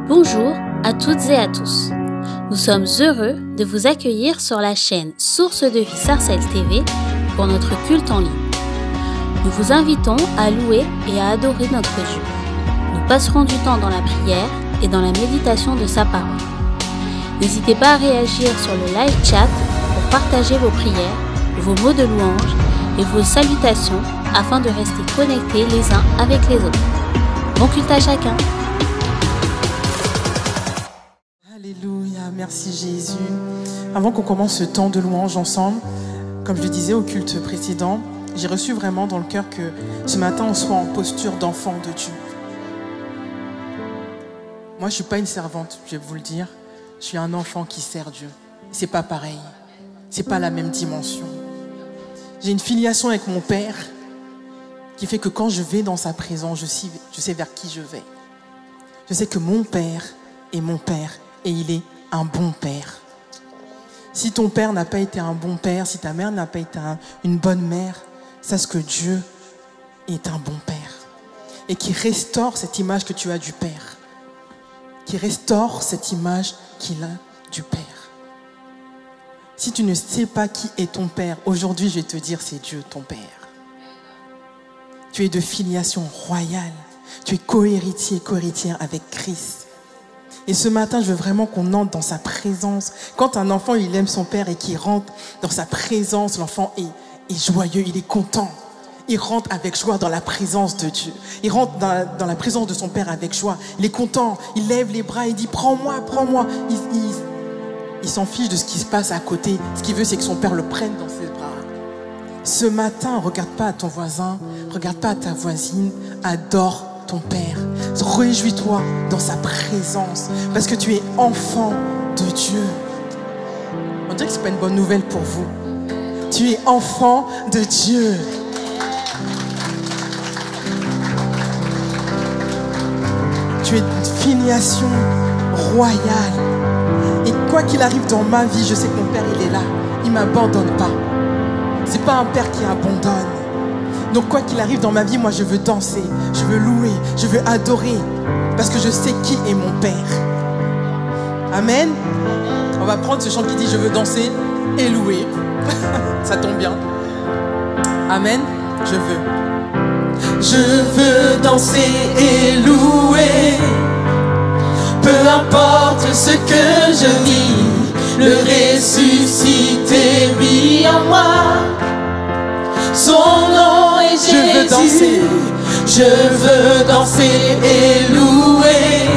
Bonjour à toutes et à tous. Nous sommes heureux de vous accueillir sur la chaîne Source de Vie Sarcelles TV pour notre culte en ligne. Nous vous invitons à louer et à adorer notre Dieu. Nous passerons du temps dans la prière et dans la méditation de sa parole. N'hésitez pas à réagir sur le live chat pour partager vos prières, vos mots de louange et vos salutations afin de rester connectés les uns avec les autres. Bon culte à chacun. Alléluia, merci Jésus. Avant qu'on commence ce temps de louange ensemble, comme je le disais au culte précédent, j'ai reçu vraiment dans le cœur que ce matin on soit en posture d'enfant de Dieu. Moi je ne suis pas une servante, je vais vous le dire. Je suis un enfant qui sert Dieu. C'est pas pareil, c'est pas la même dimension. J'ai une filiation avec mon Père qui fait que quand je vais dans sa présence, je sais vers qui je vais. Je sais que mon Père est mon Père et il est un bon Père. Si ton père n'a pas été un bon père, si ta mère n'a pas été une bonne mère, sache que Dieu est un bon Père et qui restaure cette image que tu as du Père, qui restaure cette image qu'il a du Père. Si tu ne sais pas qui est ton Père, aujourd'hui je vais te dire c'est Dieu ton Père. Tu es de filiation royale, tu es co-héritier, co-héritière avec Christ. Et ce matin, je veux vraiment qu'on entre dans sa présence. Quand un enfant, il aime son père et qu'il rentre dans sa présence, l'enfant est joyeux, il est content. Il rentre avec joie dans la présence de Dieu. Il rentre dans la présence de son père avec joie. Il est content, il lève les bras, il dit « Prends-moi, prends-moi ». Il s'en fiche de ce qui se passe à côté. Ce qu'il veut, c'est que son père le prenne dans ses bras. Ce matin, regarde pas à ton voisin, regarde pas à ta voisine, adore ton Père. Réjouis-toi dans sa présence parce que tu es enfant de Dieu. On dirait que c'est pas une bonne nouvelle pour vous. Tu es enfant de Dieu. Tu es une filiation royale. Et quoi qu'il arrive dans ma vie, je sais que mon Père, il est là. Il ne m'abandonne pas. C'est pas un Père qui abandonne. Donc quoi qu'il arrive dans ma vie, moi je veux danser, je veux louer, je veux adorer, parce que je sais qui est mon Père. Amen. On va prendre ce chant qui dit je veux danser et louer. Ça tombe bien. Amen. Je veux. Je veux danser et louer, peu importe ce que je vis, le ressuscité vit en moi. Son nom est Jésus. Je veux danser. Je veux danser et louer.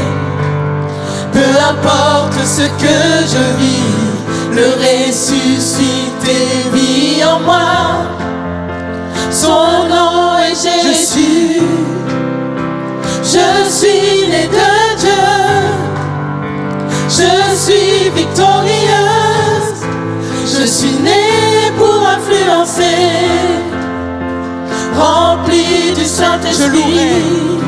Peu importe ce que je vis, le ressuscité vit en moi. Son nom est Jésus. Je suis né de Dieu. Je suis victorieuse. Je suis né pour influencer. Rempli du Saint-Esprit,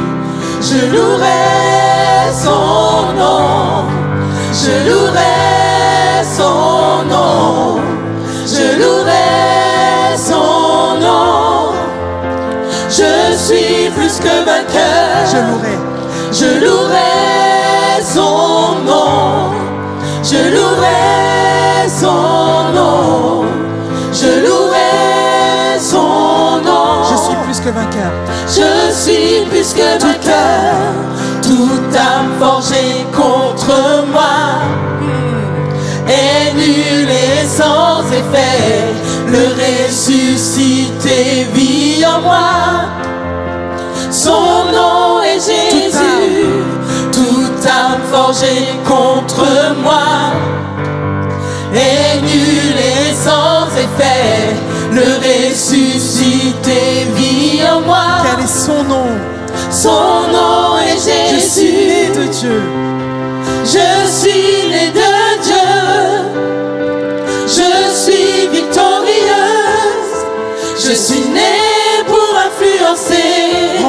je louerai son nom, je louerai son nom, je louerai son nom. Je suis plus que vainqueur, je louerai son nom, je louerai son nom, je louerai son nom. Je suis plus que vainqueur. Je suis plus que vainqueur. Toute âme forgée contre moi est nulle et sans effet. Le ressuscité vit en moi. Son nom est Jésus. Toute âme forgée contre moi est nulle et sans effet. Le ressuscité vit en moi. Quel est son nom? Son nom est Jésus. Je suis né de Dieu. Je suis né de Dieu. Je suis victorieuse. Je suis né pour influencer.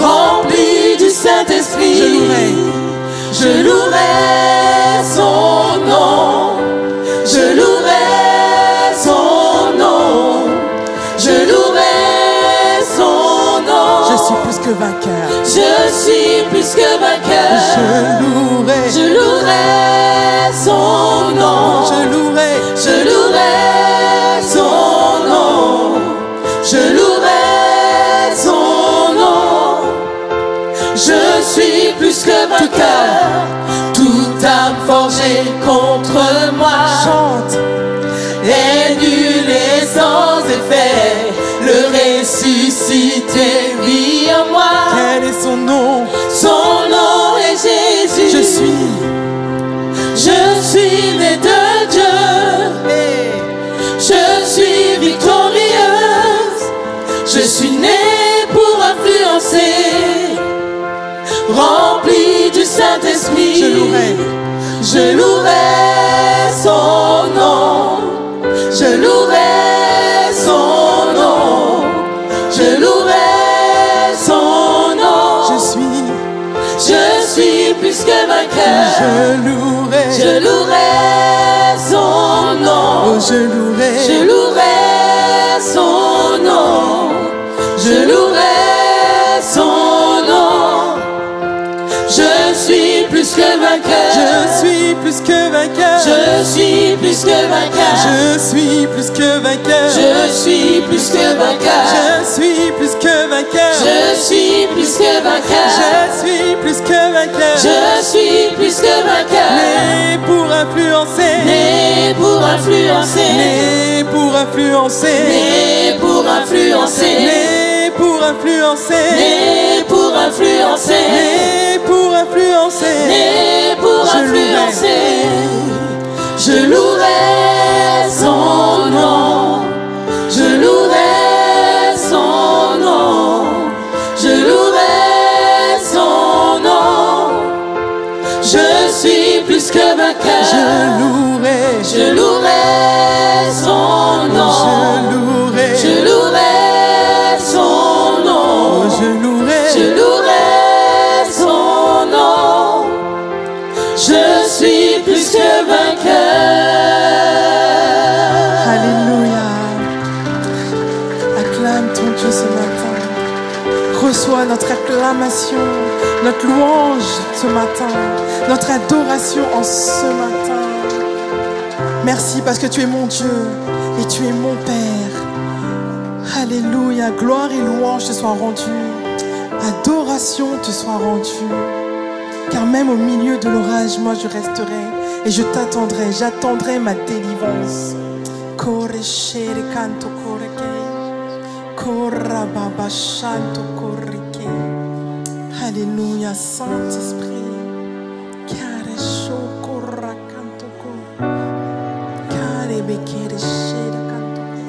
Rempli du Saint-Esprit. Je louerai son nom. Je louerai son nom. Je louerai son nom. Je suis plus que vainqueur. Je suis plus que vainqueur. suis plus que vainqueur. Toute âme forgée contre moi Chante. est nulle et sans effet. Le ressuscité vit en moi. Quel est son nom? Son nom est Jésus. Je suis né de Dieu. Je suis victorieuse. Je suis née pour influencer. Remplie du Saint-Esprit. Je louerai son nom. Je louerai son nom. Je louerai son nom. Je suis plus que vainqueur. Je louerai son nom. Oh, je louerai son nom. Je louerai son nom. Je suis plus que vainqueur. Je suis plus que vainqueur. Je suis plus que vainqueur. Je suis plus que vainqueur. Je suis plus que vainqueur. Je suis plus que vainqueur. Je suis plus que vainqueur. Je suis plus que vainqueur. Je suis plus que vainqueur. Né pour influencer. Né pour influencer. Né pour influencer. Né pour influencer. Né pour influencer. Né pour influencer. Né pour influencer. Né pour influencer. Je louerai son nom. Je louerai son nom. Je louerai son nom. Je suis plus que vainqueur. Je louerai son nom. Je louerai son nom. Je louerai son nom. Je suis plus que vainqueur. Alléluia. Acclame ton Dieu ce matin. Reçois notre acclamation, notre louange ce matin, notre adoration en ce matin. Merci parce que tu es mon Dieu et tu es mon Père. Alléluia. Gloire et louange te soient rendues. Adoration te soit rendue. Car même au milieu de l'orage, moi je resterai et je t'attendrai. J'attendrai ma délivrance. Koreshere kanto koreke. Korababa shanto koreke. Alléluia, Saint-Esprit. Karesho korakanto ko. Karebekere shere kanto ko.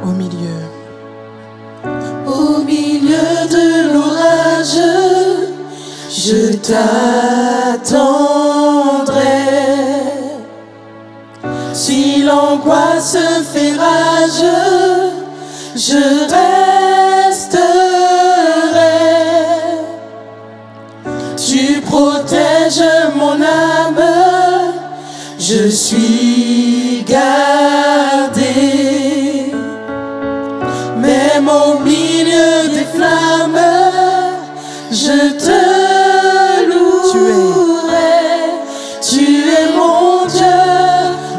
Au milieu. Au milieu de l'orage, je t'attendrai. Si l'angoisse fait rage, je resterai. Tu protèges mon âme, je suis gardé. Même au milieu des flammes, je te louerai. Tu es mon Dieu,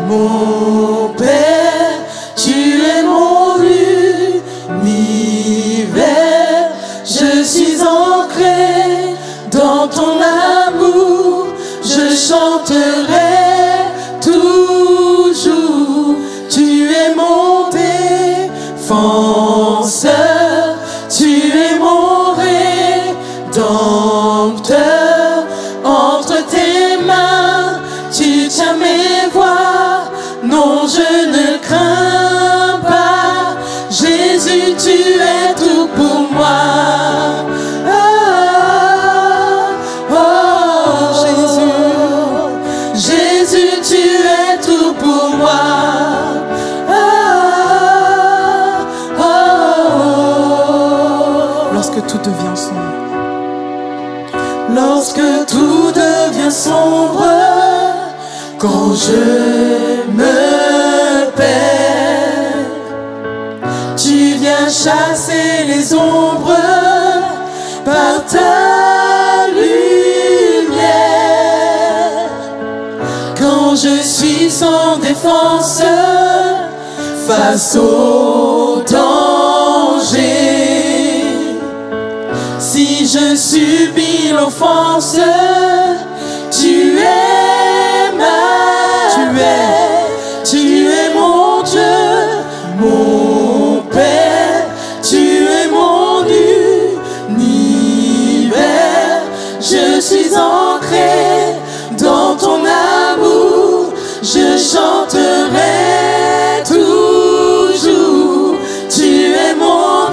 mon Père, tu es mon univers. Je suis ancré dans ton amour, je chanterai toujours. Tu es mon défenseur, tu es mon rédempteur. Entre tes mains, tu tiens mes voies. Non, je ne crains pas. Jésus, tu es tout pour moi. Jésus, tu es tout pour moi. Lorsque tout devient sombre. Lorsque tout devient sombre, quand je me perds, tu viens chasser les ombres par ta lumière. Quand je suis sans défense face au danger, si je subis l'offense, tu es ma paix, tu es mon Dieu, mon Père, tu es mon univers. Je suis ancré dans ton amour, je chanterai toujours. Tu es mon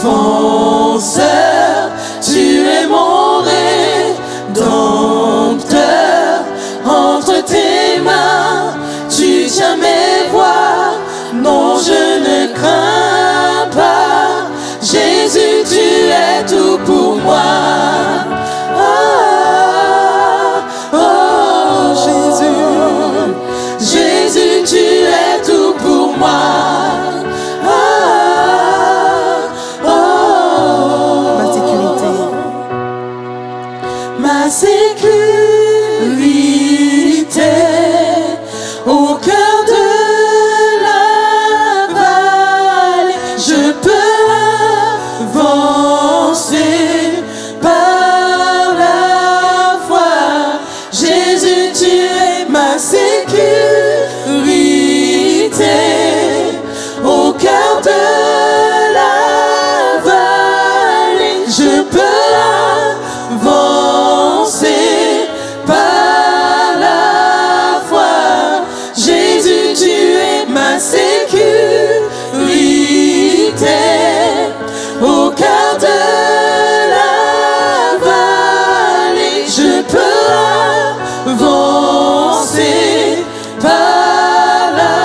défenseur, tu es mon rédempteur. Entre tes mains, tu tiens mes voies. Non, je ne crains pas. Jésus, tu es tout pour moi. Jésus, tu es tout pour moi. Ma sécurité au cœur de la vallée, je peux avancer par la foi. Jésus, tu es ma sécurité au cœur de la vallée, je peux avancer par la foi. Jésus, tu es ma sécurité au cœur de la vallée, je peux avancer par la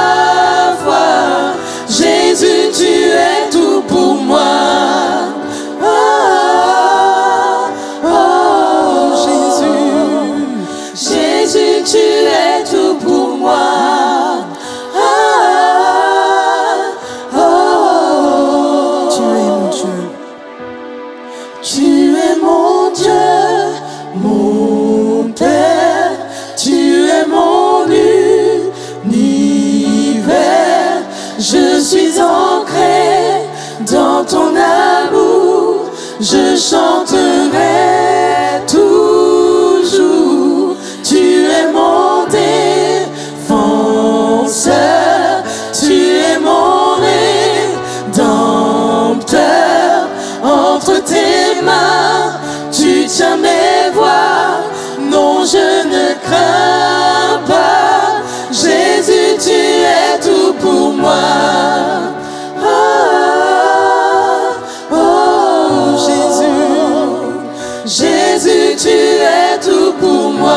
foi. Jésus, tu es tout pour moi. Jésus, tu es tout pour moi. Tu es mon Dieu. Tu es mon Dieu, mon Père, tu es mon univers. Je suis ancré dans ton amour, je chanterai toujours. Tu es mon défenseur, tu es mon rédempteur. Entre tes mains, tu tiens mes voies. Non, je ne crains pas. Jésus, tu es tout pour moi. Jésus, tu es tout pour moi.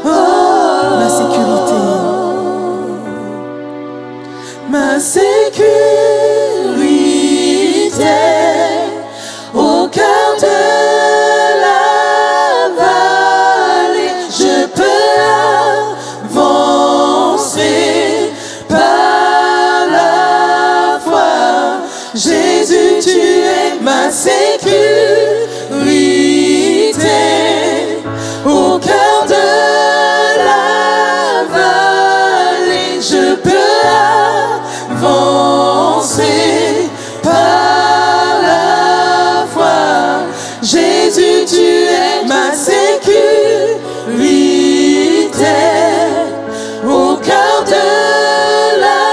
Ma sécurité. Ma sécurité au cœur de la vallée, je peux avancer par la foi. Jésus, tu es ma sécurité au cœur de la vallée, je peux avancer par la foi. Jésus, tu es ma sécurité au cœur de la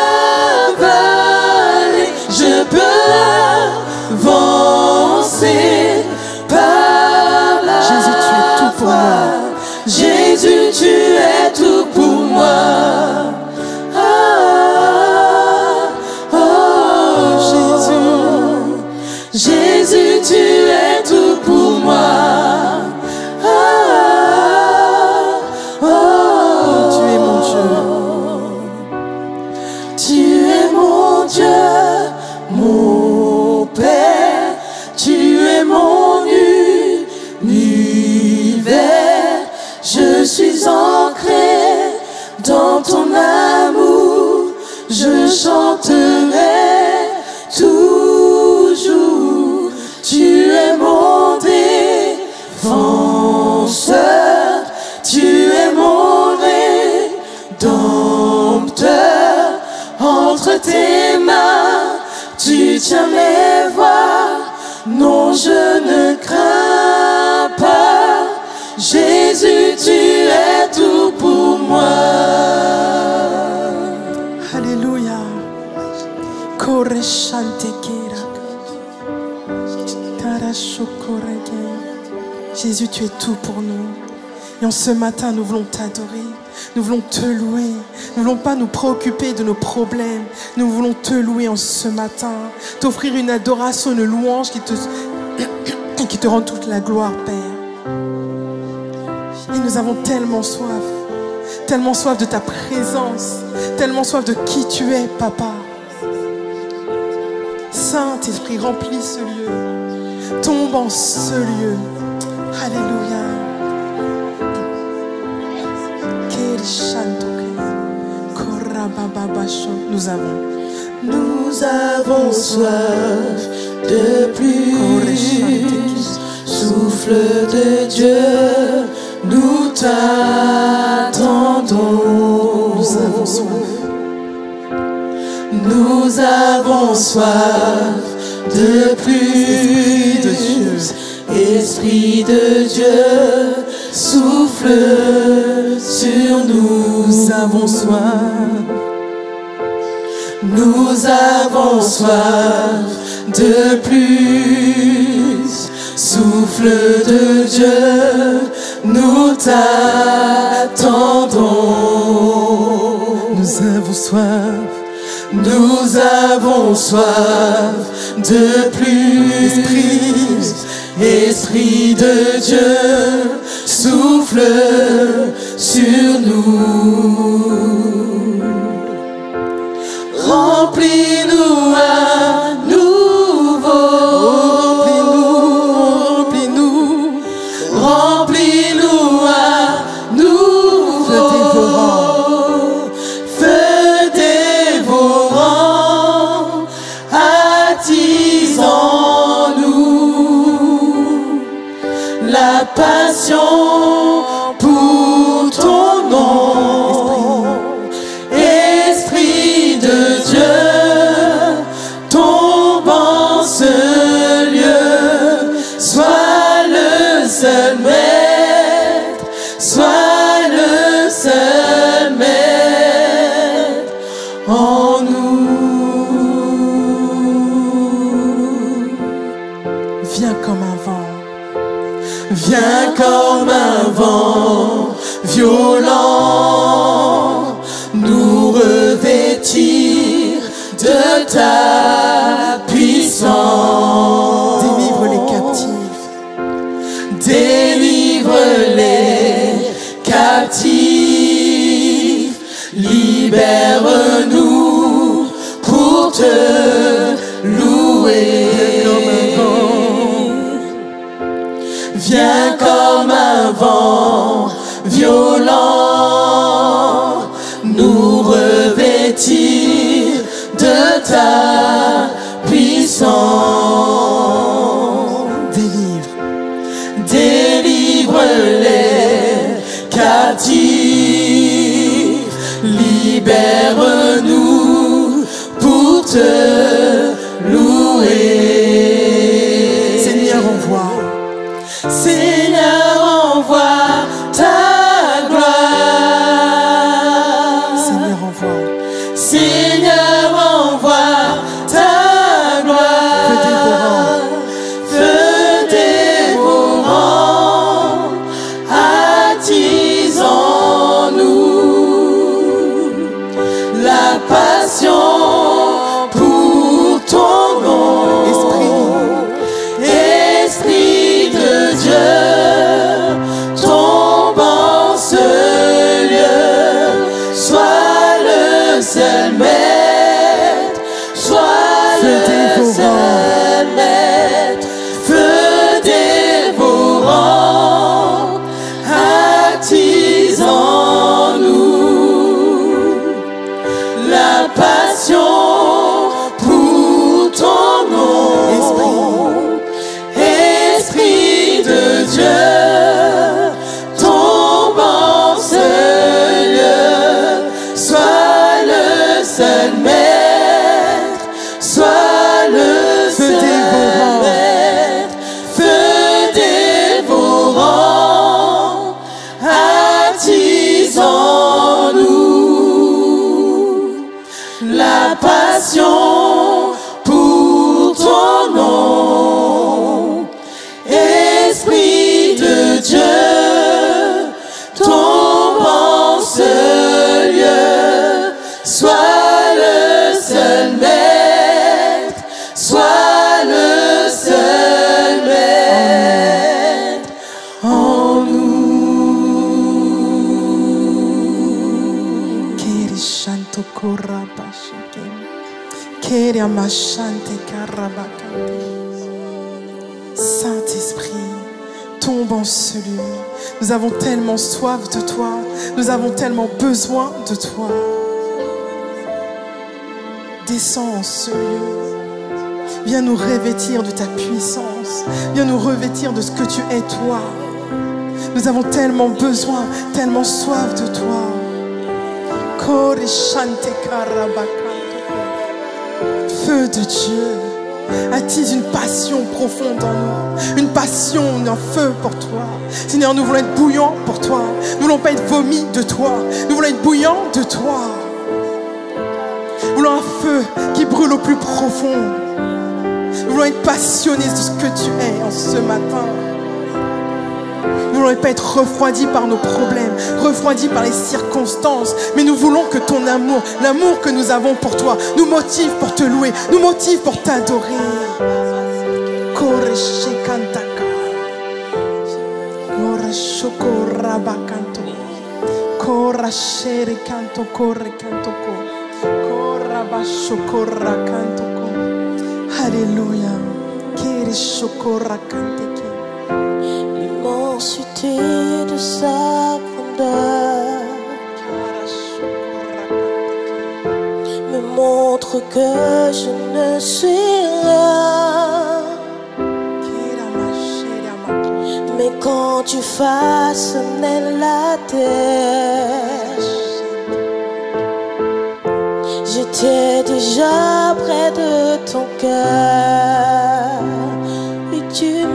vallée, je peux avancer par la foi. Jésus, tu es tout pour moi. Jésus, tu es tout pour moi. Tu es mon Dieu. Tu es mon Dieu, mon Père, tu es mon univers. Je suis ancré dans ton amour, je chanterai toujours. Tu es mon défenseur, tu es mon rédempteur. Entre tes mains, tu tiens mes non je ne crains pas. Jésus, tu es tout pour moi. Alléluia. Jésus, tu es tout pour nous. Et en ce matin, nous voulons t'adorer. Nous voulons te louer. Nous ne voulons pas nous préoccuper de nos problèmes. Nous voulons te louer en ce matin. T'offrir une adoration, une louange qui te rend toute la gloire, Père. Et nous avons tellement soif de ta présence, tellement soif de qui tu es, Papa. Saint-Esprit, remplis ce lieu. Tombe en ce lieu. Alléluia. Nous avons soif de plus. Souffle de Dieu, nous t'attendons. Nous avons soif. Nous avons soif de plus. Esprit de Dieu, souffle sur nous. Nous avons soif. Nous avons soif de plus. Souffle de Dieu, nous t'attendons. Nous avons soif. Nous avons soif de plus. Esprit de Dieu, souffle sur nous. Remplis-nous à nouveau. Remplis-nous. Remplis-nous à nouveau. Feu dévorant, attisant-nous. La passion pour ton nom. Esprit de Dieu, tombe en ce lieu. Sois le seul maître, sois le seul maître en nous. Viens comme un vent. Viens comme un vent violent, nous revêtir de ta puissance. Délivre les captifs. Délivre les captifs. Libère-nous pour te louer. Viens comme un vent violent, nous revêtir de ta Saint-Esprit, tombe en ce lieu. Nous avons tellement soif de toi. Nous avons tellement besoin de toi. Descends en ce lieu. Viens nous revêtir de ta puissance. Viens nous revêtir de ce que tu es, toi. Nous avons tellement besoin, tellement soif de toi. Feu de Dieu, attise une passion profonde en nous. Une passion, un feu pour toi. Seigneur, nous voulons être bouillants pour toi. Nous ne voulons pas être vomis de toi. Nous voulons être bouillants de toi. Nous voulons un feu qui brûle au plus profond. Nous voulons être passionnés de ce que tu es en ce matin. Nous ne voulons pas être refroidis par nos problèmes, refroidis par les circonstances, mais nous voulons que ton amour, l'amour que nous avons pour toi, nous motive pour te louer, nous motive pour t'adorer. Alléluia. L'immensité de sa grandeur me montre que je ne suis rien. Mais quand tu façonnais la terre, j'étais déjà près de ton cœur. Et tu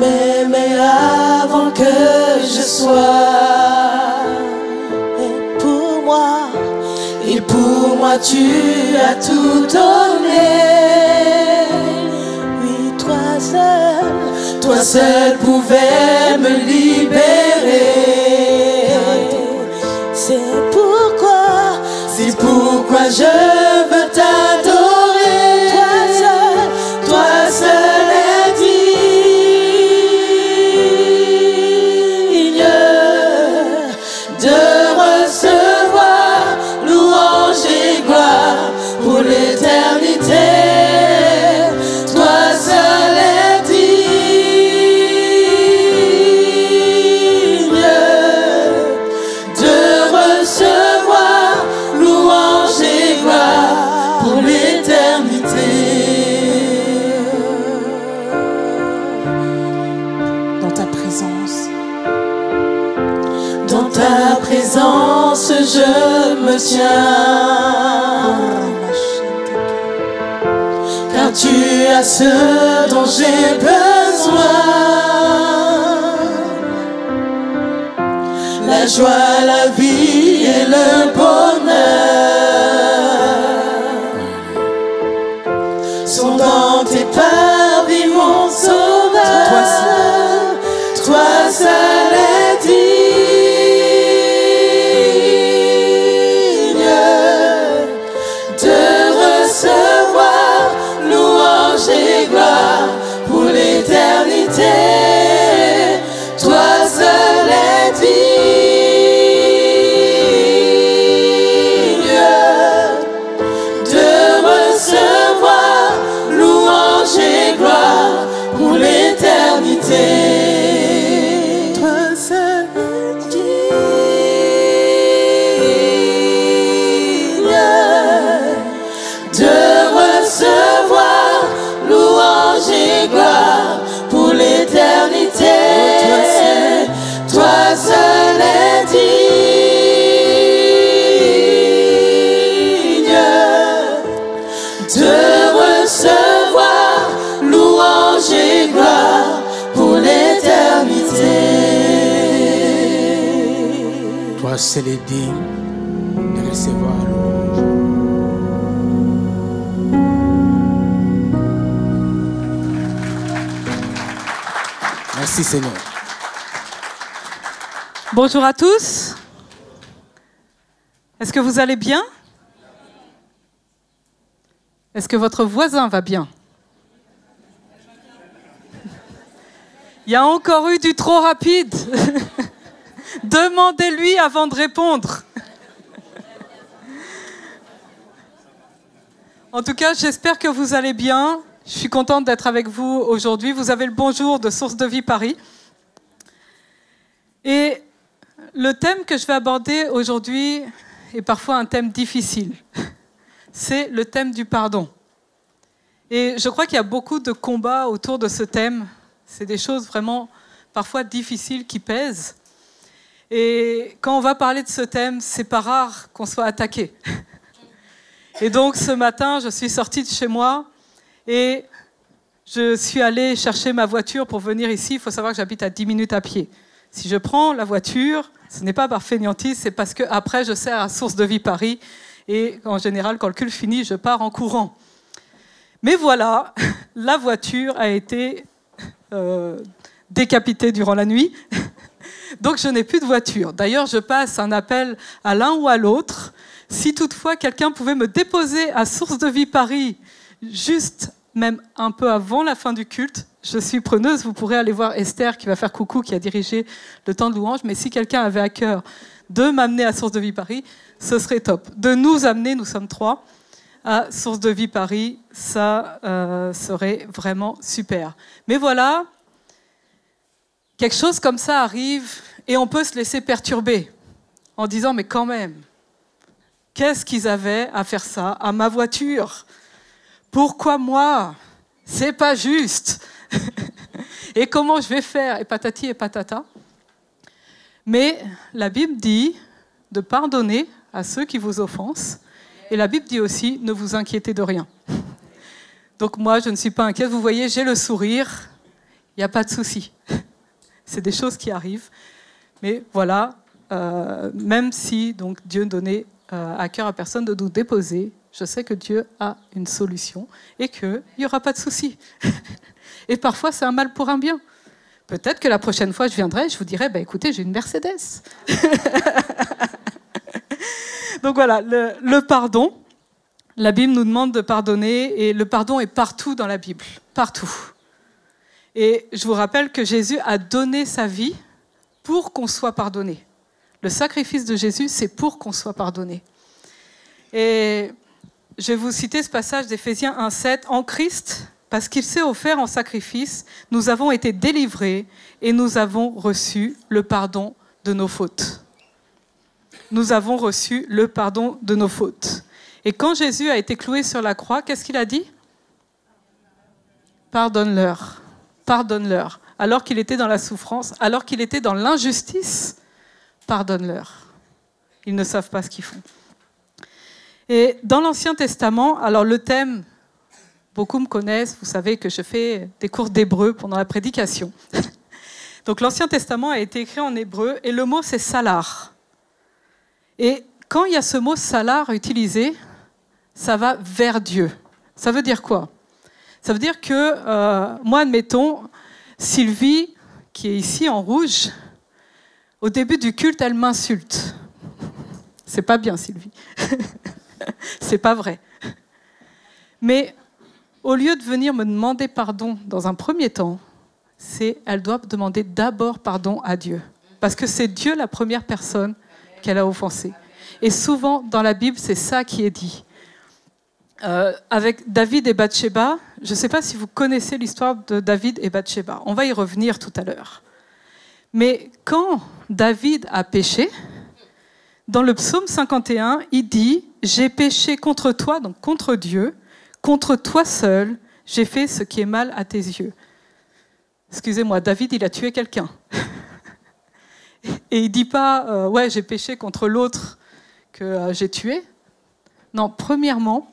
m'aimais avant que je sois. Et pour moi tu as tout donné. Oui, toi seul pouvais me libérer. C'est pourquoi je veux t'adorer. Toi seul est digne de recevoir louange et gloire pour l'éternité. Toi seul est digne de recevoir louange et gloire pour l'éternité. Dans ta présence, je me tiens. Car tu as ce dont j'ai besoin. La joie, la vie et le bonheur sont dans tes parvis, mon sauveur. Toi seul est digne de recevoir louange et gloire pour l'éternité. Toi seul est digne de recevoir louange et gloire pour l'éternité. Toi seul est digne de recevoir louange et gloire pour l'éternité. Toi seul est digne de recevoir louange. Merci Seigneur. Bonjour à tous. Est-ce que vous allez bien? Est-ce que votre voisin va bien? Il y a encore eu du trop rapide. Demandez-lui avant de répondre. En tout cas, j'espère que vous allez bien. Je suis contente d'être avec vous aujourd'hui. Vous avez le bonjour de Source de Vie Paris. Et le thème que je vais aborder aujourd'hui est parfois un thème difficile. C'est le thème du pardon. Et je crois qu'il y a beaucoup de combats autour de ce thème. C'est des choses vraiment parfois difficiles qui pèsent. Et quand on va parler de ce thème, c'est pas rare qu'on soit attaqué. Et donc ce matin, je suis sortie de chez moi et je suis allée chercher ma voiture pour venir ici. Il faut savoir que j'habite à 10 minutes à pied. Si je prends la voiture, ce n'est pas par fainéantise, c'est parce qu'après, je sers à Source de Vie Paris. Et en général, quand le culte finit, je pars en courant. Mais voilà, la voiture a été décapitée durant la nuit. Donc, je n'ai plus de voiture. D'ailleurs, je passe un appel à l'un ou à l'autre. Si toutefois, quelqu'un pouvait me déposer à Source de Vie Paris, juste même un peu avant la fin du culte, je suis preneuse. Vous pourrez aller voir Esther qui va faire coucou, qui a dirigé le temps de louange. Mais si quelqu'un avait à cœur de m'amener à Source de Vie Paris, ce serait top. De nous amener, nous sommes 3, à Source de Vie Paris, ça serait vraiment super. Mais voilà, quelque chose comme ça arrive et on peut se laisser perturber en disant « mais quand même, qu'est-ce qu'ils avaient à faire ça à ma voiture? Pourquoi moi? C'est pas juste. Et comment je vais faire? » Et patati et patata. Mais la Bible dit de pardonner à ceux qui vous offensent. Et la Bible dit aussi, ne vous inquiétez de rien. Donc moi, je ne suis pas inquiète. Vous voyez, j'ai le sourire. Il n'y a pas de souci. C'est des choses qui arrivent. Mais voilà, même si donc, Dieu donnait à cœur à personne de nous déposer, je sais que Dieu a une solution et qu'il n'y aura pas de souci. Et parfois, c'est un mal pour un bien. Peut-être que la prochaine fois, je viendrai et je vous dirai, bah, écoutez, j'ai une Mercedes. Donc voilà, le pardon. La Bible nous demande de pardonner et le pardon est partout dans la Bible, partout. Et je vous rappelle que Jésus a donné sa vie pour qu'on soit pardonné. Le sacrifice de Jésus, c'est pour qu'on soit pardonné. Et je vais vous citer ce passage d'Éphésiens 1,7. En Christ, parce qu'il s'est offert en sacrifice, nous avons été délivrés et nous avons reçu le pardon de nos fautes. Nous avons reçu le pardon de nos fautes. Et quand Jésus a été cloué sur la croix, qu'est-ce qu'il a dit? Pardonne-leur. Pardonne-leur. Alors qu'il était dans la souffrance, alors qu'il était dans l'injustice, pardonne-leur. Ils ne savent pas ce qu'ils font. Et dans l'Ancien Testament, alors le thème, beaucoup me connaissent, vous savez que je fais des cours d'hébreu pendant la prédication. Donc l'Ancien Testament a été écrit en hébreu et le mot c'est salar. Et quand il y a ce mot salar utilisé, ça va vers Dieu. Ça veut dire quoi? Ça veut dire que, moi, admettons, Sylvie, qui est ici en rouge, au début du culte, elle m'insulte. C'est pas bien, Sylvie. C'est pas vrai. Mais au lieu de venir me demander pardon dans un premier temps, elle doit demander d'abord pardon à Dieu. Parce que c'est Dieu la première personne qu'elle a offensée. Et souvent, dans la Bible, c'est ça qui est dit. Avec David et Bathsheba, je ne sais pas si vous connaissez l'histoire de David et Bathsheba. On va y revenir tout à l'heure. Mais quand David a péché, dans le psaume 51, il dit « J'ai péché contre toi, donc contre Dieu, contre toi seul, j'ai fait ce qui est mal à tes yeux. » Excusez-moi, David, il a tué quelqu'un. Et il ne dit pas ouais, j'ai péché contre l'autre que j'ai tué. Non, premièrement,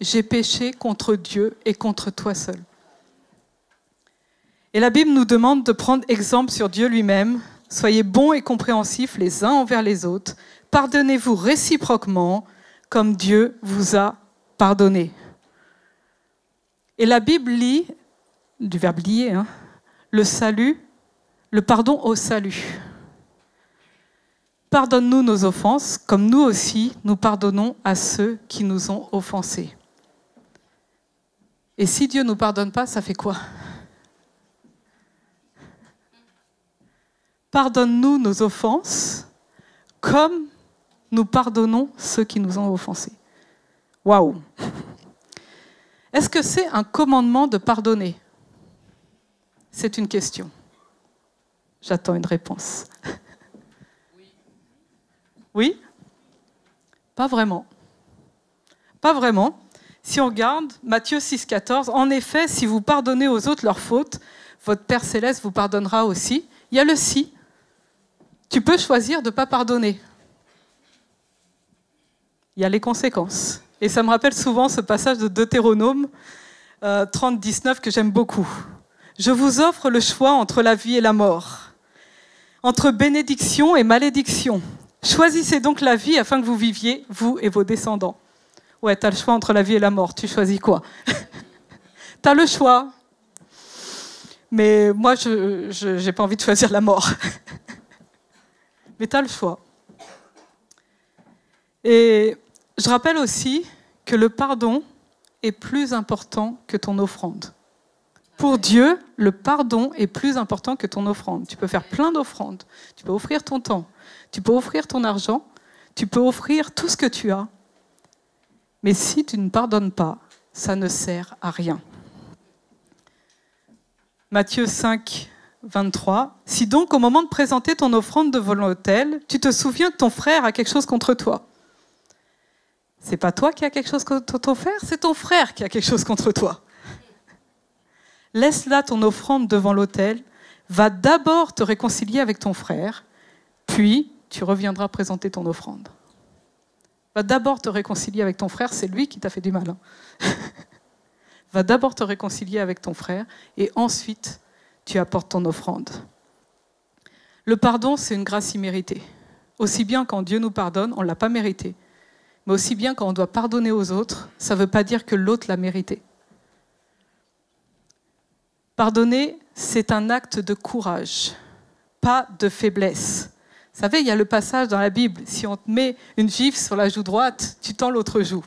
j'ai péché contre Dieu et contre toi seul. Et la Bible nous demande de prendre exemple sur Dieu lui-même. Soyez bons et compréhensifs les uns envers les autres. Pardonnez-vous réciproquement comme Dieu vous a pardonné. Et la Bible lit, du verbe lier, le salut, le pardon au salut. Pardonne-nous nos offenses, comme nous aussi, nous pardonnons à ceux qui nous ont offensés. Et si Dieu ne nous pardonne pas, ça fait quoi? Pardonne-nous nos offenses, comme nous pardonnons ceux qui nous ont offensés. Waouh! Est-ce que c'est un commandement de pardonner? C'est une question. J'attends une réponse. Oui? Pas vraiment. Pas vraiment. Si on regarde Matthieu 6,14, en effet, si vous pardonnez aux autres leurs fautes, votre Père Céleste vous pardonnera aussi. Il y a le si. Tu peux choisir de ne pas pardonner. Il y a les conséquences. Et ça me rappelle souvent ce passage de Deutéronome 30, 19 que j'aime beaucoup. Je vous offre le choix entre la vie et la mort, entre bénédiction et malédiction. Choisissez donc la vie afin que vous viviez, vous et vos descendants. Ouais, tu as le choix entre la vie et la mort. Tu choisis quoi? Tu as le choix. Mais moi, je n'ai pas envie de choisir la mort. Mais tu as le choix. Et je rappelle aussi que le pardon est plus important que ton offrande. Pour Dieu, le pardon est plus important que ton offrande. Tu peux faire plein d'offrandes. Tu peux offrir ton temps. Tu peux offrir ton argent. Tu peux offrir tout ce que tu as. Mais si tu ne pardonnes pas, ça ne sert à rien. Matthieu 5, 23. Si donc, au moment de présenter ton offrande devant l'autel, tu te souviens que ton frère a quelque chose contre toi. C'est pas toi qui as quelque chose contre ton frère, c'est ton frère qui a quelque chose contre toi. Laisse là ton offrande devant l'autel, va d'abord te réconcilier avec ton frère, puis tu reviendras présenter ton offrande. Va d'abord te réconcilier avec ton frère, c'est lui qui t'a fait du mal. Va d'abord te réconcilier avec ton frère, et ensuite tu apportes ton offrande. Le pardon, c'est une grâce imméritée. Aussi bien quand Dieu nous pardonne, on ne l'a pas mérité. Mais aussi bien quand on doit pardonner aux autres, ça ne veut pas dire que l'autre l'a mérité. Pardonner, c'est un acte de courage, pas de faiblesse. Vous savez, il y a le passage dans la Bible, si on te met une gifle sur la joue droite, tu tends l'autre joue.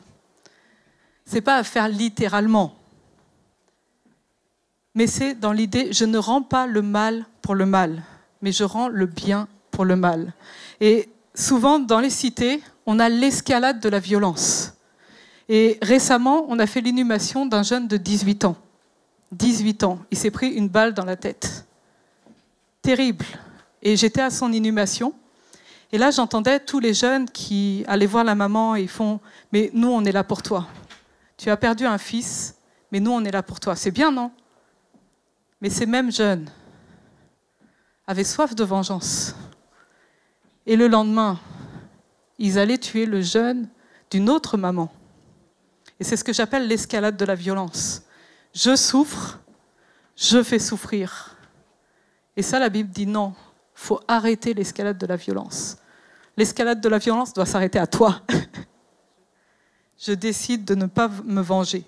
Ce n'est pas à faire littéralement. Mais c'est dans l'idée, je ne rends pas le mal pour le mal, mais je rends le bien pour le mal. Et souvent, dans les cités, on a l'escalade de la violence. Et récemment, on a fait l'inhumation d'un jeune de 18 ans. 18 ans, il s'est pris une balle dans la tête. Terrible. Et j'étais à son inhumation. Et là, j'entendais tous les jeunes qui allaient voir la maman et ils font « Mais nous, on est là pour toi. Tu as perdu un fils, mais nous, on est là pour toi. » C'est bien, non? Mais ces mêmes jeunes avaient soif de vengeance. Et le lendemain, ils allaient tuer le jeune d'une autre maman. Et c'est ce que j'appelle l'escalade de la violence. Je souffre, je fais souffrir. Et ça, la Bible dit non, il faut arrêter l'escalade de la violence. L'escalade de la violence doit s'arrêter à toi. Je décide de ne pas me venger.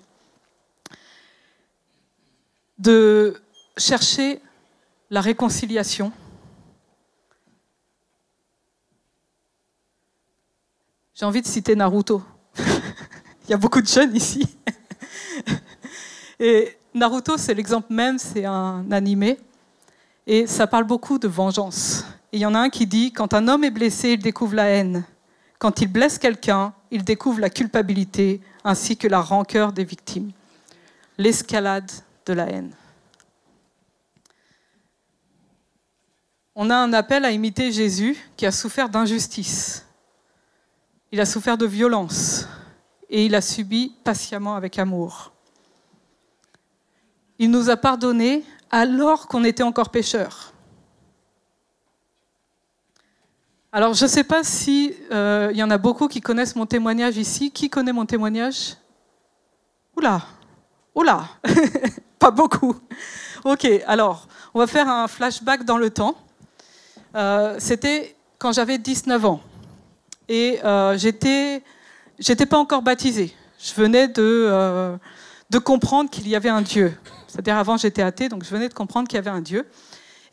De chercher la réconciliation. J'ai envie de citer Naruto. Il y a beaucoup de jeunes ici. Et Naruto, c'est l'exemple même, c'est un animé. Et ça parle beaucoup de vengeance. Et il y en a un qui dit, quand un homme est blessé, il découvre la haine. Quand il blesse quelqu'un, il découvre la culpabilité ainsi que la rancœur des victimes. L'escalade de la haine. On a un appel à imiter Jésus qui a souffert d'injustice. Il a souffert de violence et il a subi patiemment avec amour. Il nous a pardonné alors qu'on était encore pécheurs. Alors, je ne sais pas s'il y en a beaucoup qui connaissent mon témoignage ici. Qui connaît mon témoignage? Oula, pas beaucoup. Ok, alors, on va faire un flashback dans le temps. C'était quand j'avais 19 ans. Et j'étais pas encore baptisée. Je venais de comprendre qu'il y avait un Dieu. C'est-à-dire, avant, j'étais athée, donc je venais de comprendre qu'il y avait un Dieu.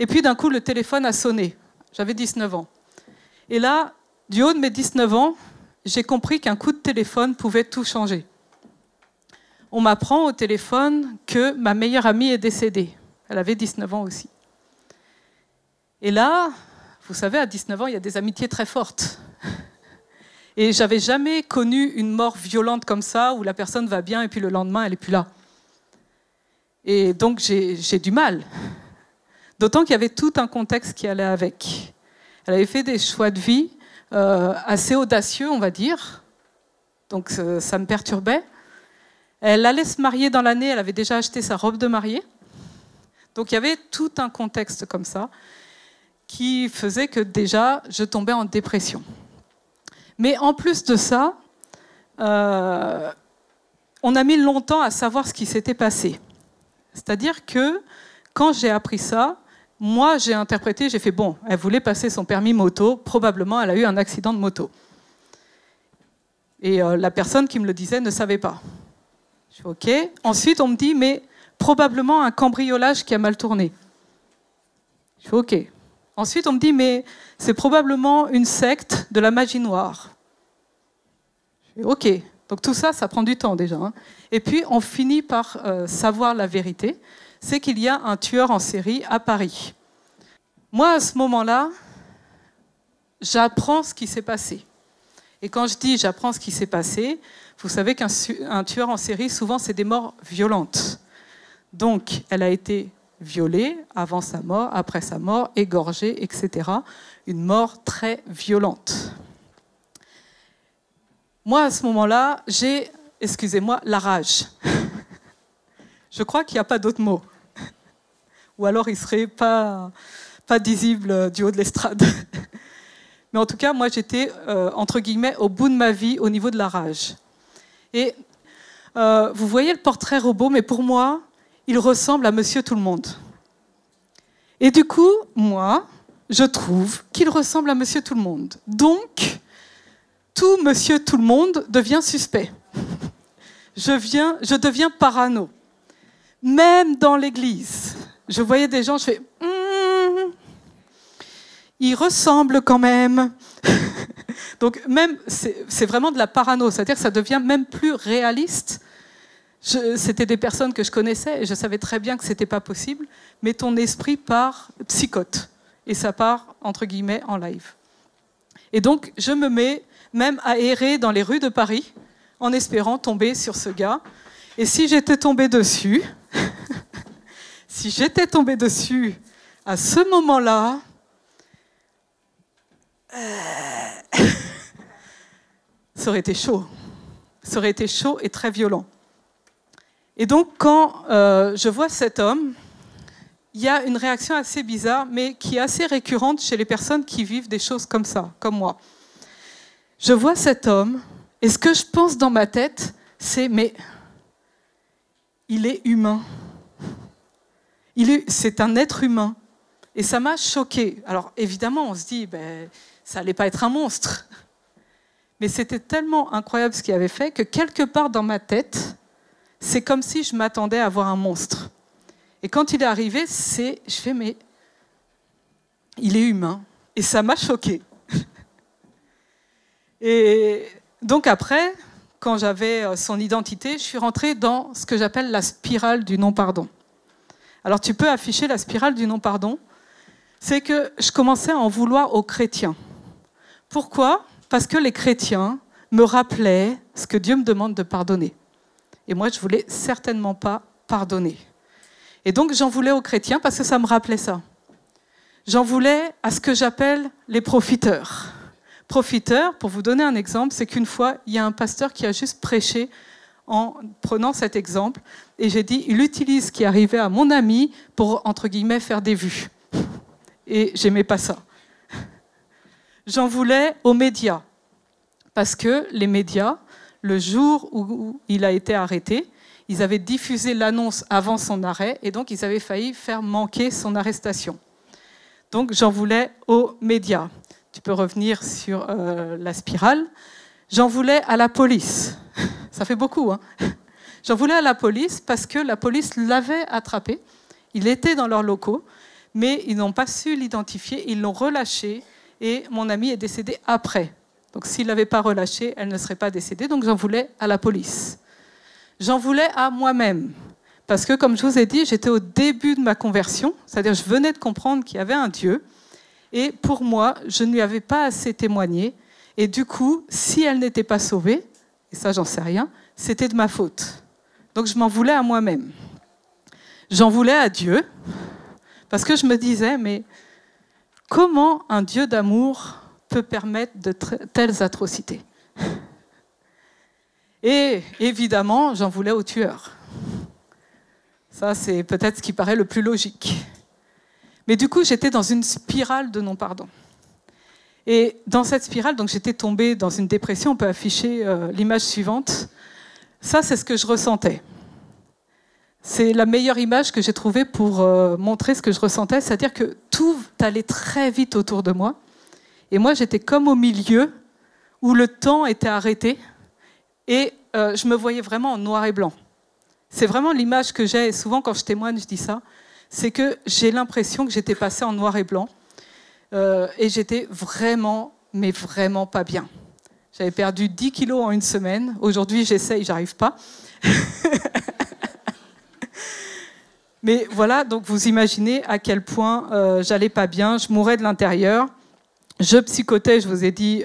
Et puis, d'un coup, le téléphone a sonné. J'avais 19 ans. Et là, du haut de mes 19 ans, j'ai compris qu'un coup de téléphone pouvait tout changer. On m'apprend au téléphone que ma meilleure amie est décédée. Elle avait 19 ans aussi. Et là, vous savez, à 19 ans, il y a des amitiés très fortes. Et j'avais jamais connu une mort violente comme ça, où la personne va bien et puis le lendemain, elle n'est plus là. Et donc, j'ai du mal. D'autant qu'il y avait tout un contexte qui allait avec. Elle avait fait des choix de vie assez audacieux, on va dire. Donc, ça me perturbait. Elle allait se marier dans l'année, elle avait déjà acheté sa robe de mariée. Donc, il y avait tout un contexte comme ça qui faisait que déjà, je tombais en dépression. Mais en plus de ça, on a mis longtemps à savoir ce qui s'était passé. C'est-à-dire que quand j'ai appris ça, moi, j'ai interprété, j'ai fait, bon, elle voulait passer son permis moto, probablement elle a eu un accident de moto. Et la personne qui me le disait ne savait pas. Je fais, OK. Ensuite, on me dit, mais probablement un cambriolage qui a mal tourné. Je fais, OK. Ensuite, on me dit, mais c'est probablement une secte de la magie noire. Je fais, OK. Donc tout ça, ça prend du temps déjà. Hein. Et puis, on finit par savoir la vérité. C'est qu'il y a un tueur en série à Paris. Moi, à ce moment-là, j'apprends ce qui s'est passé. Et quand je dis j'apprends ce qui s'est passé, vous savez qu'un tueur en série, souvent, c'est des morts violentes. Donc, elle a été violée avant sa mort, après sa mort, égorgée, etc. Une mort très violente. Moi, à ce moment-là, j'ai, excusez-moi, la rage. Je crois qu'il n'y a pas d'autre mot. Ou alors, il ne serait pas visible du haut de l'estrade. Mais en tout cas, moi, j'étais, entre guillemets, au bout de ma vie au niveau de la rage. Et vous voyez le portrait robot, mais pour moi, il ressemble à Monsieur Tout-le-Monde. Et du coup, moi, je trouve qu'il ressemble à Monsieur Tout-le-Monde. Donc, tout Monsieur Tout-le-Monde devient suspect. Je deviens parano. Même dans l'église, je voyais des gens, je fais il ressemble quand même. Donc même, c'est vraiment de la parano, c'est-à-dire que ça devient même plus réaliste. C'était des personnes que je connaissais et je savais très bien que ce n'était pas possible, mais ton esprit part psychote et ça part, entre guillemets, en live. Et donc, je me mets même à errer dans les rues de Paris en espérant tomber sur ce gars. Et si j'étais tombée dessus, à ce moment-là, ça aurait été chaud. Ça aurait été chaud et très violent. Et donc, quand je vois cet homme, il y a une réaction assez bizarre, mais qui est assez récurrente chez les personnes qui vivent des choses comme ça, comme moi. Je vois cet homme, et ce que je pense dans ma tête, c'est, mais il est humain. C'est un être humain. Et ça m'a choquée. Alors, évidemment, on se dit, ça n'allait pas être un monstre. Mais c'était tellement incroyable ce qu'il avait fait que quelque part dans ma tête, c'est comme si je m'attendais à voir un monstre. Et quand il est arrivé, je fais, mais il est humain. Et ça m'a choquée. Et donc après, quand j'avais son identité, je suis rentrée dans ce que j'appelle la spirale du non-pardon. Alors tu peux afficher la spirale du non-pardon. C'est que je commençais à en vouloir aux chrétiens. Pourquoi ? Parce que les chrétiens me rappelaient ce que Dieu me demande de pardonner. Et moi, je ne voulais certainement pas pardonner. Et donc, j'en voulais aux chrétiens parce que ça me rappelait ça. J'en voulais à ce que j'appelle les profiteurs. Profiteurs, pour vous donner un exemple, c'est qu'une fois, il y a un pasteur qui a juste prêché en prenant cet exemple. Et j'ai dit, il utilise ce qui arrivait à mon ami pour, entre guillemets, faire des vues. Et j'aimais pas ça. J'en voulais aux médias. Parce que les médias, le jour où il a été arrêté, ils avaient diffusé l'annonce avant son arrêt et donc ils avaient failli faire manquer son arrestation. Donc j'en voulais aux médias. Tu peux revenir sur la spirale. J'en voulais à la police. Ça fait beaucoup, hein. J'en voulais à la police parce que la police l'avait attrapé. Il était dans leurs locaux, mais ils n'ont pas su l'identifier. Ils l'ont relâché et mon amie est décédée après. Donc s'il ne l'avait pas relâchée, elle ne serait pas décédée. Donc j'en voulais à la police. J'en voulais à moi-même. Parce que, comme je vous ai dit, j'étais au début de ma conversion. C'est-à-dire je venais de comprendre qu'il y avait un Dieu. Et pour moi, je ne lui avais pas assez témoigné. Et du coup, si elle n'était pas sauvée, et ça j'en sais rien, c'était de ma faute. Donc je m'en voulais à moi-même. J'en voulais à Dieu, parce que je me disais, mais comment un Dieu d'amour peut permettre de telles atrocités? Et évidemment, j'en voulais au tueur. Ça, c'est peut-être ce qui paraît le plus logique. Mais du coup, j'étais dans une spirale de non-pardon. Et dans cette spirale, donc j'étais tombée dans une dépression. On peut afficher l'image suivante. Ça, c'est ce que je ressentais. C'est la meilleure image que j'ai trouvée pour montrer ce que je ressentais. C'est-à-dire que tout allait très vite autour de moi. Et moi, j'étais comme au milieu, où le temps était arrêté. Et je me voyais vraiment en noir et blanc. C'est vraiment l'image que j'ai. Et souvent, quand je témoigne, je dis ça. C'est que j'ai l'impression que j'étais passée en noir et blanc. Et j'étais vraiment, mais vraiment pas bien. J'avais perdu 10 kilos en une semaine. Aujourd'hui, j'essaye, j'arrive pas. Mais voilà, donc vous imaginez à quel point j'allais pas bien. Je mourais de l'intérieur. Je psychotais, je vous ai dit,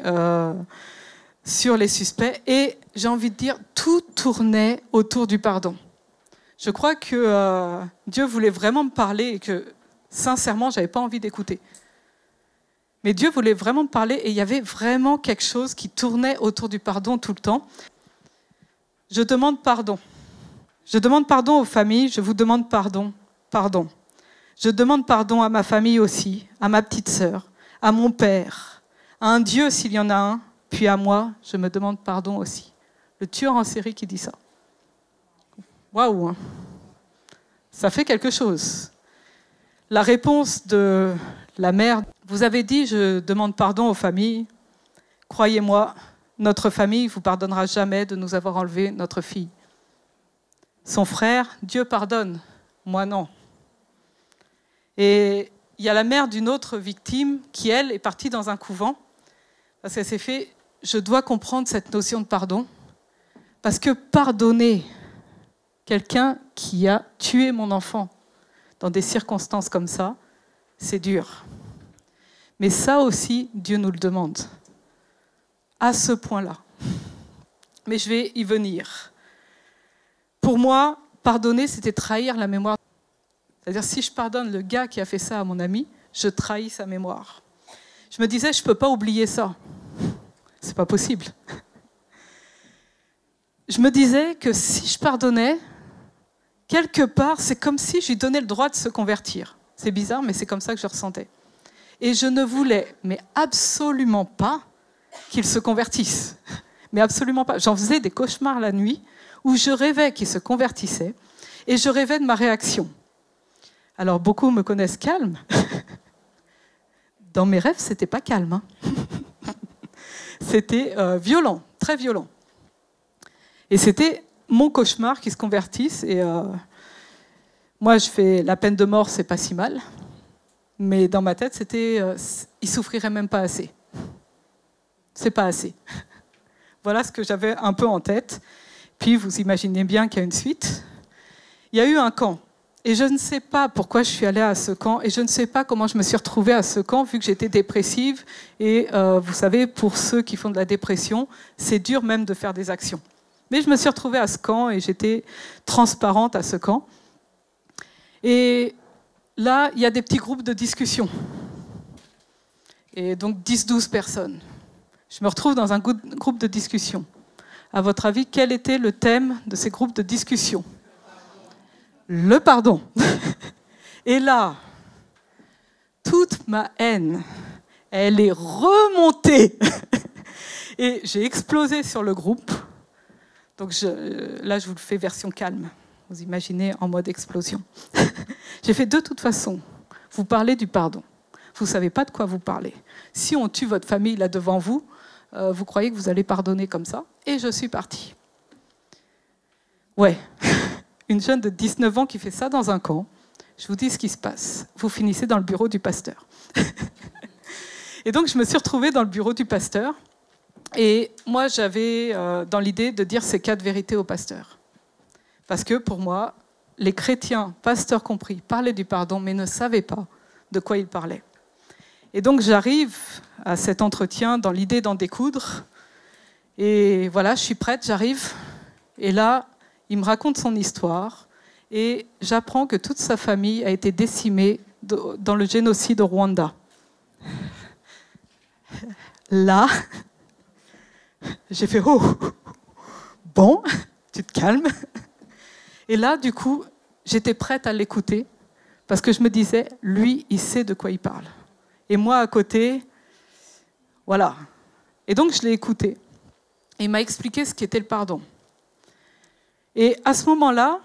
sur les suspects. Et j'ai envie de dire, tout tournait autour du pardon. Je crois que Dieu voulait vraiment me parler et que, sincèrement, je n'avais pas envie d'écouter. Mais Dieu voulait vraiment me parler et il y avait vraiment quelque chose qui tournait autour du pardon tout le temps. Je demande pardon. Je demande pardon aux familles, je vous demande pardon. Pardon. Je demande pardon à ma famille aussi, à ma petite sœur, à mon père, à un Dieu s'il y en a un, puis à moi, je me demande pardon aussi. Le tueur en série qui dit ça. Waouh, hein. Ça fait quelque chose. La réponse de la mère, vous avez dit, je demande pardon aux familles. Croyez-moi, notre famille ne vous pardonnera jamais de nous avoir enlevé notre fille. Son frère, Dieu pardonne, moi non. Et il y a la mère d'une autre victime qui, elle, est partie dans un couvent parce qu'elle s'est fait, je dois comprendre cette notion de pardon, parce que pardonner quelqu'un qui a tué mon enfant dans des circonstances comme ça, c'est dur. Mais ça aussi, Dieu nous le demande, à ce point-là. Mais je vais y venir. Pour moi, pardonner, c'était trahir la mémoire. C'est-à-dire, si je pardonne le gars qui a fait ça à mon ami, je trahis sa mémoire. Je me disais, je ne peux pas oublier ça. C'est pas possible. Je me disais que si je pardonnais, quelque part, c'est comme si je lui donnais le droit de se convertir. C'est bizarre, mais c'est comme ça que je ressentais. Et je ne voulais, mais absolument pas, qu'il se convertisse. Mais absolument pas. J'en faisais des cauchemars la nuit où je rêvais qu'il se convertissait et je rêvais de ma réaction. Alors, beaucoup me connaissent calme. Dans mes rêves, c'était pas calme. Hein. C'était violent, très violent. Et c'était mon cauchemar qui se convertisse. Et moi, je fais la peine de mort, c'est pas si mal. Mais dans ma tête, c'était il souffrirait même pas assez. C'est pas assez. Voilà ce que j'avais un peu en tête. Puis, vous imaginez bien qu'il y a une suite. Il y a eu un camp. Et je ne sais pas pourquoi je suis allée à ce camp. Et je ne sais pas comment je me suis retrouvée à ce camp, vu que j'étais dépressive. Et vous savez, pour ceux qui font de la dépression, c'est dur même de faire des actions. Mais je me suis retrouvée à ce camp et j'étais transparente à ce camp. Et là, il y a des petits groupes de discussion. Et donc 10-12 personnes. Je me retrouve dans un groupe de discussion. À votre avis, quel était le thème de ces groupes de discussion ? Le pardon. Et là, toute ma haine, elle est remontée. Et j'ai explosé sur le groupe. Donc là, je vous le fais version calme. Vous imaginez en mode explosion. J'ai fait de toute façon, vous parlez du pardon. Vous ne savez pas de quoi vous parlez. Si on tue votre famille là devant vous, vous croyez que vous allez pardonner comme ça. Et je suis partie. Ouais. Une jeune de 19 ans qui fait ça dans un camp, je vous dis ce qui se passe. Vous finissez dans le bureau du pasteur. Et donc, je me suis retrouvée dans le bureau du pasteur. Et moi, j'avais dans l'idée de dire ces 4 vérités au pasteur. Parce que pour moi, les chrétiens, pasteurs compris, parlaient du pardon, mais ne savaient pas de quoi ils parlaient. Et donc, j'arrive à cet entretien dans l'idée d'en découdre. Et voilà, je suis prête, j'arrive. Et là, il me raconte son histoire et j'apprends que toute sa famille a été décimée dans le génocide au Rwanda. Là, j'ai fait « Oh, bon, tu te calmes ». Et là, du coup, j'étais prête à l'écouter parce que je me disais, lui, il sait de quoi il parle. Et moi, à côté, voilà. Et donc, je l'ai écouté. Et il m'a expliqué ce qu'était le pardon. Et à ce moment-là,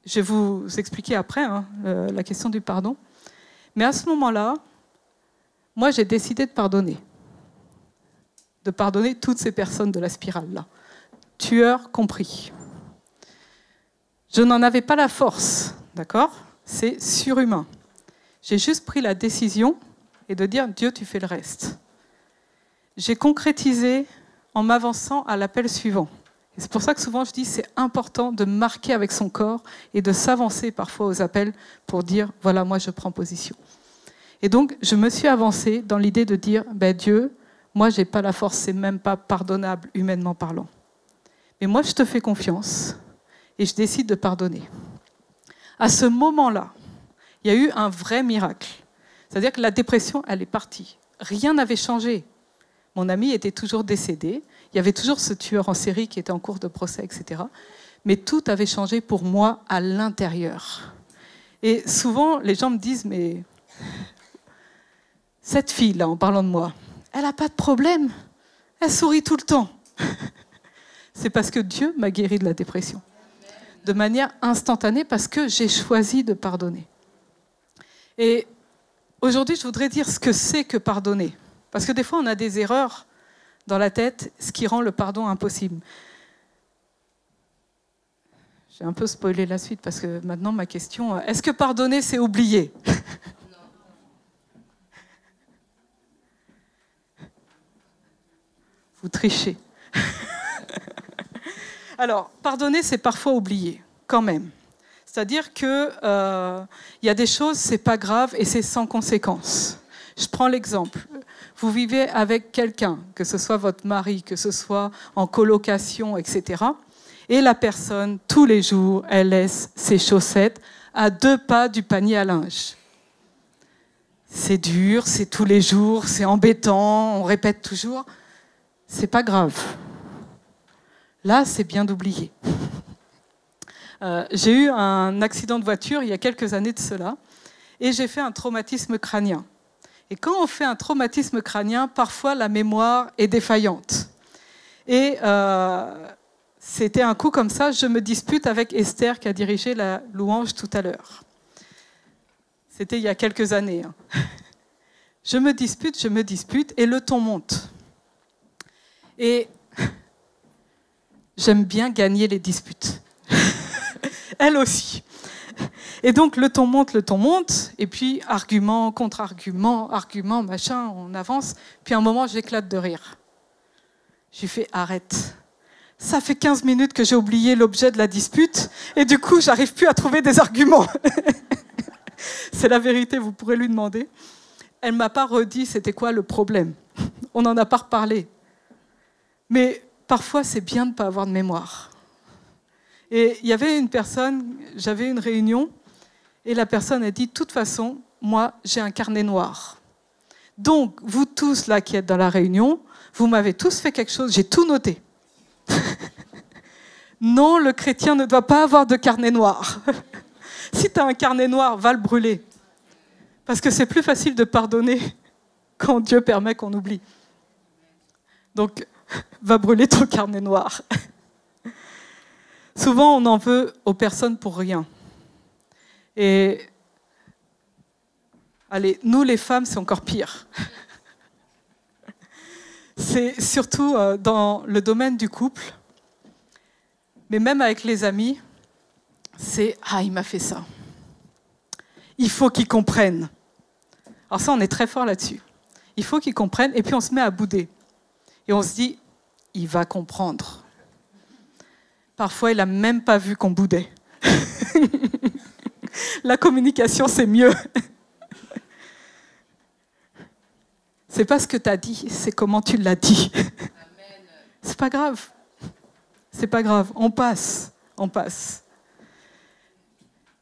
je vais vous expliquer après la question du pardon. Mais à ce moment-là, moi, j'ai décidé de pardonner. De pardonner toutes ces personnes de la spirale-là. Tueurs compris. Je n'en avais pas la force, d'accord ? C'est surhumain. J'ai juste pris la décision et de dire « Dieu, tu fais le reste ». J'ai concrétisé en m'avançant à l'appel suivant. Et c'est pour ça que souvent je dis que c'est important de marquer avec son corps et de s'avancer parfois aux appels pour dire « Voilà, moi je prends position ». Et donc je me suis avancée dans l'idée de dire « Dieu, moi je n'ai pas la force, c'est même pas pardonnable humainement parlant. Mais moi je te fais confiance. » Et je décide de pardonner. À ce moment-là, il y a eu un vrai miracle. C'est-à-dire que la dépression, elle est partie. Rien n'avait changé. Mon ami était toujours décédé. Il y avait toujours ce tueur en série qui était en cours de procès, etc. Mais tout avait changé pour moi à l'intérieur. Et souvent, les gens me disent, mais cette fille-là, en parlant de moi, elle n'a pas de problème. Elle sourit tout le temps. C'est parce que Dieu m'a guéri de la dépression. De manière instantanée parce que j'ai choisi de pardonner. Et aujourd'hui, je voudrais dire ce que c'est que pardonner. Parce que des fois, on a des erreurs dans la tête, ce qui rend le pardon impossible. J'ai un peu spoilé la suite parce que maintenant, ma question, est-ce que pardonner, c'est oublier ? Vous trichez. Alors, pardonner, c'est parfois oublier, quand même. C'est-à-dire qu'il y a des choses, c'est pas grave et c'est sans conséquence. Je prends l'exemple. Vous vivez avec quelqu'un, que ce soit votre mari, que ce soit en colocation, etc. Et la personne, tous les jours, elle laisse ses chaussettes à 2 pas du panier à linge. C'est dur, c'est tous les jours, c'est embêtant, on répète toujours. C'est pas grave. Là, c'est bien d'oublier. J'ai eu un accident de voiture il y a quelques années de cela et j'ai fait un traumatisme crânien. Et quand on fait un traumatisme crânien, parfois la mémoire est défaillante. Et c'était un coup comme ça, je me dispute avec Esther qui a dirigé la louange tout à l'heure. C'était il y a quelques années. Je me dispute et le ton monte. Et j'aime bien gagner les disputes. Elle aussi. Et donc, le ton monte, et puis argument, contre-argument, argument, machin, on avance. Puis à un moment, j'éclate de rire. J'ai fait « Arrête. Ça fait 15 minutes que j'ai oublié l'objet de la dispute, et du coup, j'arrive plus à trouver des arguments. » C'est la vérité, vous pourrez lui demander. Elle ne m'a pas redit c'était quoi le problème. On n'en a pas reparlé. Mais parfois, c'est bien de ne pas avoir de mémoire. Et il y avait une personne, j'avais une réunion, et la personne a dit, de toute façon, moi, j'ai un carnet noir. Donc, vous tous là qui êtes dans la réunion, vous m'avez tous fait quelque chose, j'ai tout noté. Non, le chrétien ne doit pas avoir de carnet noir. Si tu as un carnet noir, va le brûler. Parce que c'est plus facile de pardonner quand Dieu permet qu'on oublie. Donc, va brûler ton carnet noir. Souvent, on en veut aux personnes pour rien. Et allez, nous les femmes, c'est encore pire. C'est surtout dans le domaine du couple, mais même avec les amis, c'est « Ah, il m'a fait ça. Il faut qu'il comprenne. » Alors ça, on est très fort là-dessus. Il faut qu'il comprenne, et puis on se met à bouder. Et on se dit « Il va comprendre. » Parfois, il n'a même pas vu qu'on boudait. La communication, c'est mieux. C'est pas ce que tu as dit, c'est comment tu l'as dit. C'est pas grave. C'est pas grave. On passe.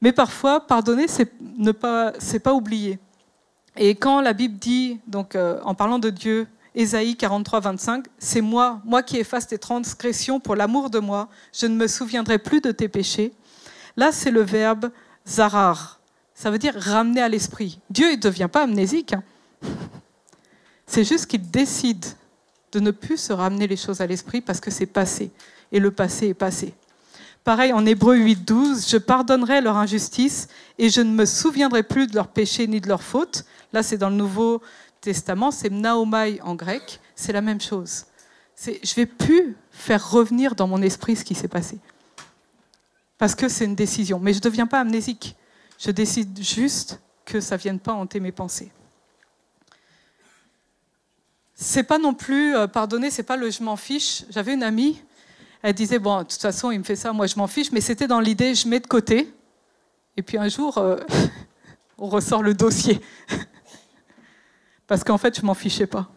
Mais parfois, pardonner, c'est pas oublier. Et quand la Bible dit, donc, en parlant de Dieu, Ésaïe 43, 25, « C'est moi qui efface tes transgressions pour l'amour de moi, je ne me souviendrai plus de tes péchés. » Là, c'est le verbe « zarar ». Ça veut dire « ramener à l'esprit ». Dieu ne devient pas amnésique. Hein. C'est juste qu'il décide de ne plus se ramener les choses à l'esprit parce que c'est passé. Et le passé est passé. Pareil, en Hébreux 8, 12, « Je pardonnerai leur injustice et je ne me souviendrai plus de leurs péchés ni de leurs fautes. » Là, c'est dans le Nouveau Testament, c'est mnaomai en grec, c'est la même chose. Je ne vais plus faire revenir dans mon esprit ce qui s'est passé. Parce que c'est une décision. Mais je ne deviens pas amnésique. Je décide juste que ça ne vienne pas hanter mes pensées. C'est pas non plus, pardonner, c'est pas le « je m'en fiche ». J'avais une amie, elle disait, bon, de toute façon, il me fait ça, moi je m'en fiche, mais c'était dans l'idée, je mets de côté. Et puis un jour, on ressort le dossier. Parce qu'en fait, je ne m'en fichais pas.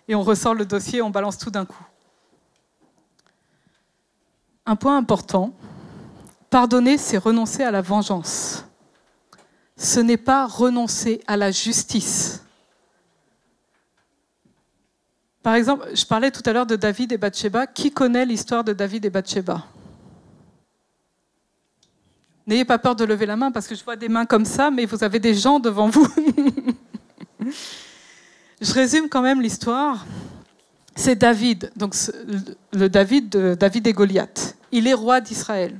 Et on ressort le dossier, on balance tout d'un coup. Un point important, pardonner, c'est renoncer à la vengeance. Ce n'est pas renoncer à la justice. Par exemple, je parlais tout à l'heure de David et Bathsheba. Qui connaît l'histoire de David et Bathsheba? N'ayez pas peur de lever la main, parce que je vois des mains comme ça, mais vous avez des gens devant vous. Je résume quand même l'histoire. C'est David, donc le David de David et Goliath. Il est roi d'Israël.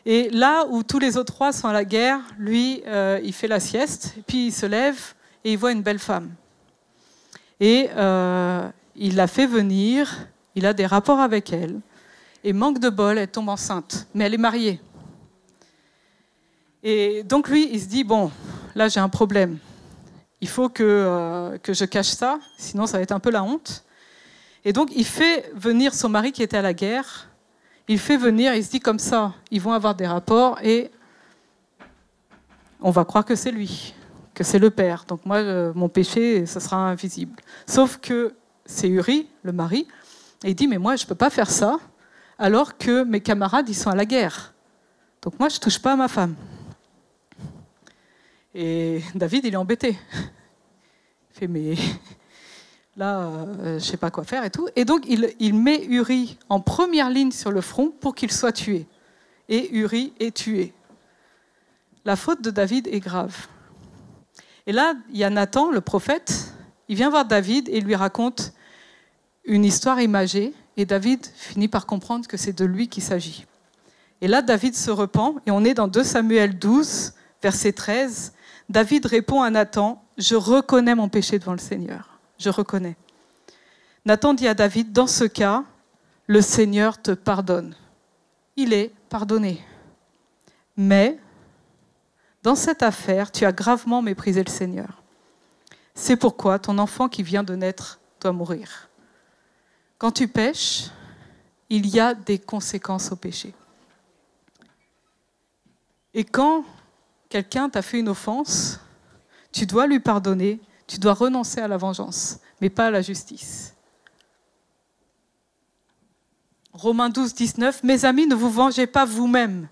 Et là où tous les autres rois sont à la guerre, lui, il fait la sieste, et puis il se lève et il voit une belle femme. Et il la fait venir, il a des rapports avec elle, et manque de bol, elle tombe enceinte, mais elle est mariée. Et donc lui, il se dit, bon, là j'ai un problème. Il faut que je cache ça, sinon ça va être un peu la honte. Et donc il fait venir son mari qui était à la guerre, il fait venir, il se dit comme ça, ils vont avoir des rapports et on va croire que c'est lui, que c'est le père. Donc moi, mon péché, ça sera invisible. Sauf que c'est Uri, le mari, et il dit, mais moi je ne peux pas faire ça, alors que mes camarades, ils sont à la guerre. Donc moi, je ne touche pas à ma femme. Et David, il est embêté. Il fait, mais là, je ne sais pas quoi faire et tout. Et donc, il met Uri en première ligne sur le front pour qu'il soit tué. Et Uri est tué. La faute de David est grave. Et là, il y a Nathan, le prophète, il vient voir David et lui raconte une histoire imagée. Et David finit par comprendre que c'est de lui qu'il s'agit. Et là, David se repent, et on est dans 2 Samuel 12, verset 13. David répond à Nathan, « Je reconnais mon péché devant le Seigneur. Je reconnais. » Nathan dit à David, « Dans ce cas, le Seigneur te pardonne. » Il est pardonné. Mais, dans cette affaire, tu as gravement méprisé le Seigneur. C'est pourquoi ton enfant qui vient de naître doit mourir. Quand tu pèches, il y a des conséquences au péché. Et quand quelqu'un t'a fait une offense, tu dois lui pardonner, tu dois renoncer à la vengeance, mais pas à la justice. Romains 12, 19, « Mes amis, ne vous vengez pas vous-même,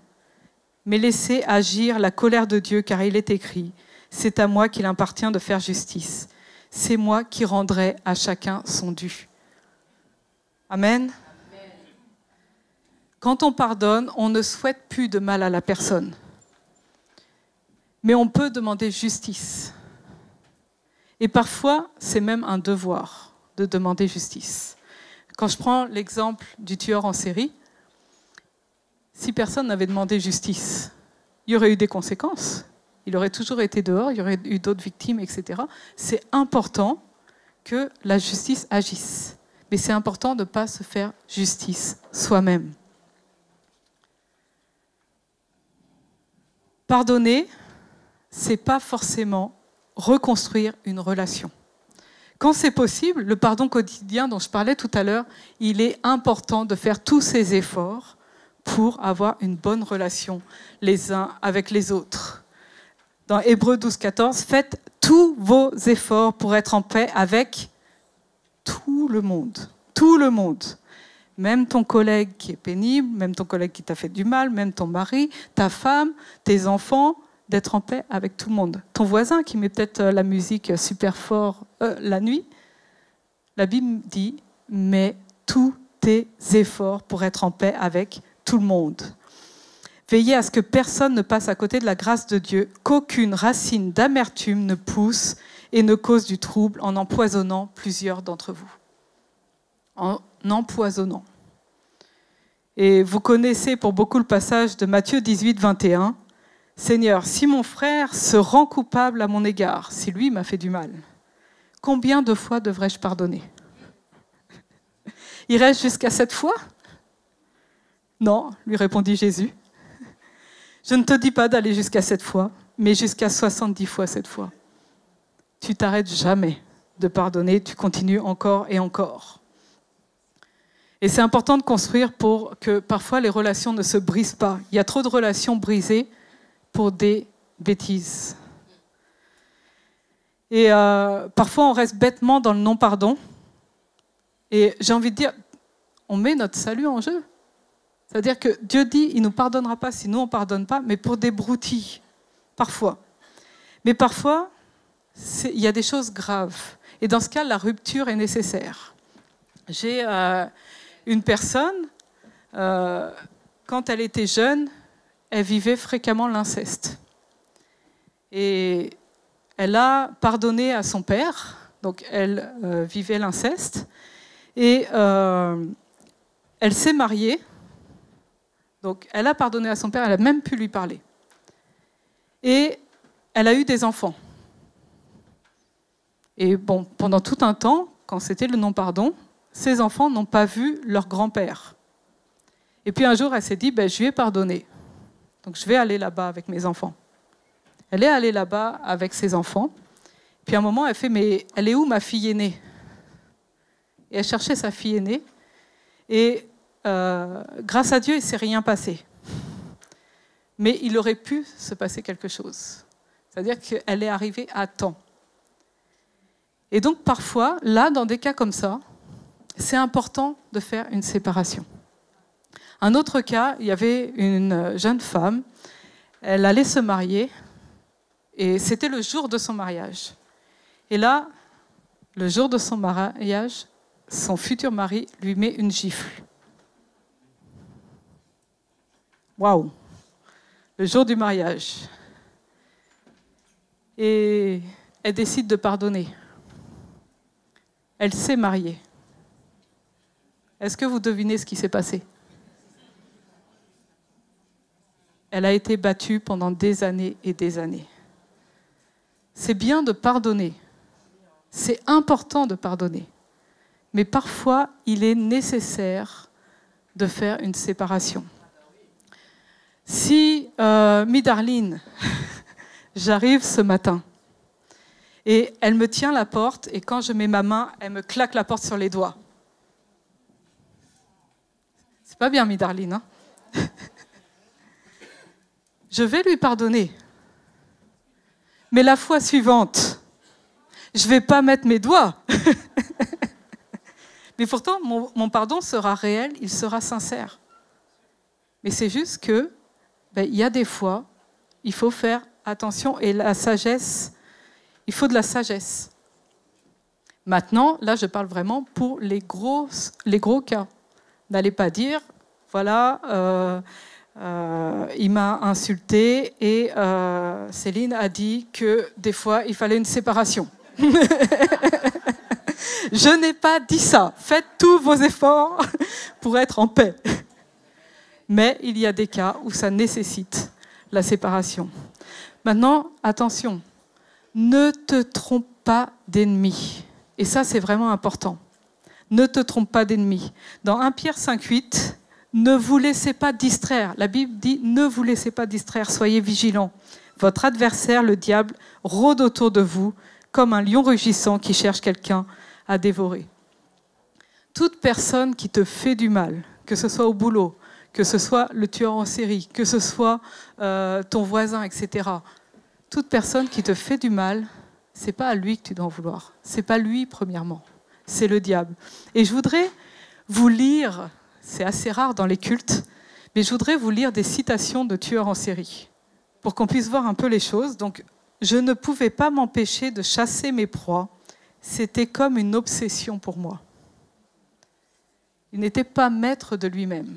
mais laissez agir la colère de Dieu, car il est écrit, « C'est à moi qu'il appartient de faire justice. C'est moi qui rendrai à chacun son dû. » Amen. Quand on pardonne, on ne souhaite plus de mal à la personne. Mais on peut demander justice. Et parfois, c'est même un devoir de demander justice. Quand je prends l'exemple du tueur en série, si personne n'avait demandé justice, il y aurait eu des conséquences. Il aurait toujours été dehors, il y aurait eu d'autres victimes, etc. C'est important que la justice agisse. Mais c'est important de ne pas se faire justice soi-même. Pardonner, ce n'est pas forcément reconstruire une relation. Quand c'est possible, le pardon quotidien dont je parlais tout à l'heure, il est important de faire tous ces efforts pour avoir une bonne relation les uns avec les autres. Dans Hébreux 12, 14, faites tous vos efforts pour être en paix avec tout le monde. Tout le monde. Même ton collègue qui est pénible, même ton collègue qui t'a fait du mal, même ton mari, ta femme, tes enfants, d'être en paix avec tout le monde. Ton voisin qui met peut-être la musique super fort la nuit, la Bible dit « mets tous tes efforts pour être en paix avec tout le monde ». Veillez à ce que personne ne passe à côté de la grâce de Dieu, qu'aucune racine d'amertume ne pousse et ne cause du trouble en empoisonnant plusieurs d'entre vous. En empoisonnant. Et vous connaissez pour beaucoup le passage de Matthieu 18, 21. « Seigneur, si mon frère se rend coupable à mon égard, si lui m'a fait du mal, combien de fois devrais-je pardonner ? Irai-je jusqu'à 7 fois ? Non, lui répondit Jésus. Je ne te dis pas d'aller jusqu'à 7 fois, mais jusqu'à 70 fois 7 fois. Tu t'arrêtes jamais de pardonner, tu continues encore et encore. Et c'est important de construire pour que parfois les relations ne se brisent pas. Il y a trop de relations brisées pour des bêtises. Et parfois on reste bêtement dans le non-pardon. Et j'ai envie de dire, on met notre salut en jeu. C'est-à-dire que Dieu dit, il ne nous pardonnera pas si nous, on ne pardonne pas, mais pour des broutilles, parfois. Mais parfois, il y a des choses graves. Et dans ce cas, la rupture est nécessaire. J'ai une personne, quand elle était jeune, elle vivait fréquemment l'inceste. Et elle a pardonné à son père, donc elle vivait l'inceste, et elle s'est mariée. Donc, elle a pardonné à son père, elle a même pu lui parler. Et elle a eu des enfants. Et bon, pendant tout un temps, quand c'était le non-pardon, ses enfants n'ont pas vu leur grand-père. Et puis un jour, elle s'est dit, je lui ai pardonné. Donc, je vais aller là-bas avec mes enfants. Elle est allée là-bas avec ses enfants. Puis à un moment, elle fait, mais elle est où ma fille aînée ? Et elle cherchait sa fille aînée. Et grâce à Dieu, il ne s'est rien passé. Mais il aurait pu se passer quelque chose. C'est-à-dire qu'elle est arrivée à temps. Et donc parfois, là, dans des cas comme ça, c'est important de faire une séparation. Un autre cas, il y avait une jeune femme, elle allait se marier, et c'était le jour de son mariage. Et là, le jour de son mariage, son futur mari lui met une gifle. Waouh! Le jour du mariage. Et elle décide de pardonner. Elle s'est mariée. Est-ce que vous devinez ce qui s'est passé? Elle a été battue pendant des années et des années. C'est bien de pardonner. C'est important de pardonner. Mais parfois, il est nécessaire de faire une séparation. Si, Darlene, j'arrive ce matin et elle me tient la porte et quand je mets ma main, elle me claque la porte sur les doigts. C'est pas bien, Darlene, hein? Je vais lui pardonner. Mais la fois suivante, je ne vais pas mettre mes doigts. Mais pourtant, mon pardon sera réel, il sera sincère. Mais c'est juste que, il y a des fois, il faut faire attention et la sagesse, il faut de la sagesse. Maintenant, là, je parle vraiment pour les gros cas. N'allez pas dire, voilà, il m'a insulté et Céline a dit que des fois, il fallait une séparation. Je n'ai pas dit ça. Faites tous vos efforts pour être en paix. Mais il y a des cas où ça nécessite la séparation. Maintenant, attention, ne te trompe pas d'ennemi. Et ça, c'est vraiment important. Ne te trompe pas d'ennemi. Dans 1 Pierre 5,8, ne vous laissez pas distraire. La Bible dit, ne vous laissez pas distraire, soyez vigilants. Votre adversaire, le diable, rôde autour de vous comme un lion rugissant qui cherche quelqu'un à dévorer. Toute personne qui te fait du mal, que ce soit au boulot, que ce soit le tueur en série, que ce soit ton voisin, etc. Toute personne qui te fait du mal, c'est pas à lui que tu dois en vouloir. C'est pas lui, premièrement. C'est le diable. Et je voudrais vous lire c'est assez rare dans les cultes, mais je voudrais vous lire des citations de tueurs en série pour qu'on puisse voir un peu les choses. Donc, je ne pouvais pas m'empêcher de chasser mes proies. C'était comme une obsession pour moi. Il n'était pas maître de lui-même.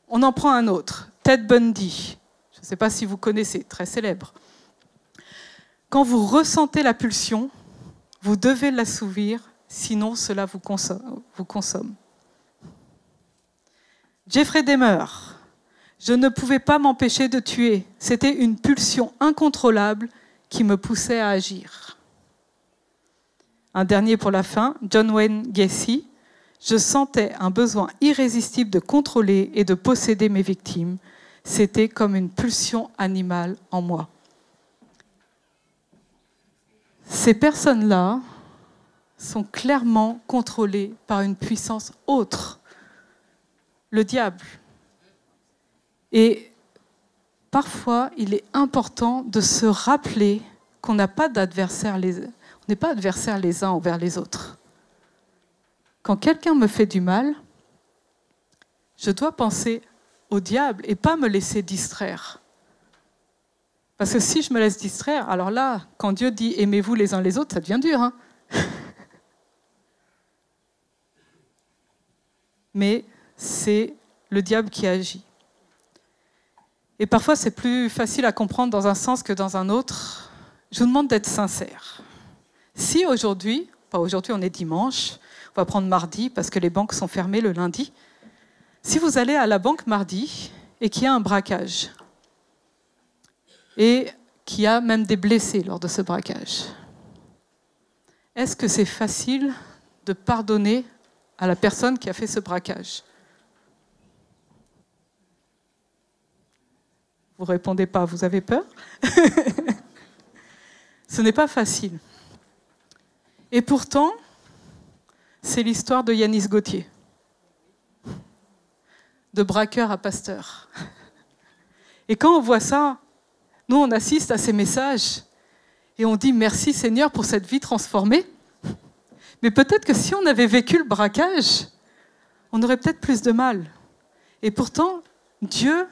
On en prend un autre, Ted Bundy. Je ne sais pas si vous connaissez, très célèbre. Quand vous ressentez la pulsion, vous devez l'assouvir, sinon cela vous consomme. Jeffrey Dahmer. Je ne pouvais pas m'empêcher de tuer. C'était une pulsion incontrôlable qui me poussait à agir. Un dernier pour la fin, John Wayne Gacy. Je sentais un besoin irrésistible de contrôler et de posséder mes victimes. C'était comme une pulsion animale en moi. Ces personnes-là sont clairement contrôlées par une puissance autre, le diable. Et parfois, il est important de se rappeler qu'on n'a pas d'adversaire, on n'est pas adversaires les uns envers les autres. Quand quelqu'un me fait du mal, je dois penser au diable et pas me laisser distraire. Parce que si je me laisse distraire, alors là, quand Dieu dit « aimez-vous les uns les autres », ça devient dur. Hein. Mais c'est le diable qui agit. Et parfois, c'est plus facile à comprendre dans un sens que dans un autre. Je vous demande d'être sincère. Si aujourd'hui, pas aujourd'hui, on est dimanche, on va prendre mardi parce que les banques sont fermées le lundi. Si vous allez à la banque mardi et qu'il y a un braquage, et qu'il y a même des blessés lors de ce braquage, est-ce que c'est facile de pardonner à la personne qui a fait ce braquage? Vous ne répondez pas, vous avez peur? Ce n'est pas facile. Et pourtant, c'est l'histoire de Yanis Gauthier, de braqueur à pasteur. Et quand on voit ça, nous, on assiste à ces messages et on dit merci Seigneur pour cette vie transformée. Mais peut-être que si on avait vécu le braquage, on aurait peut-être plus de mal. Et pourtant, Dieu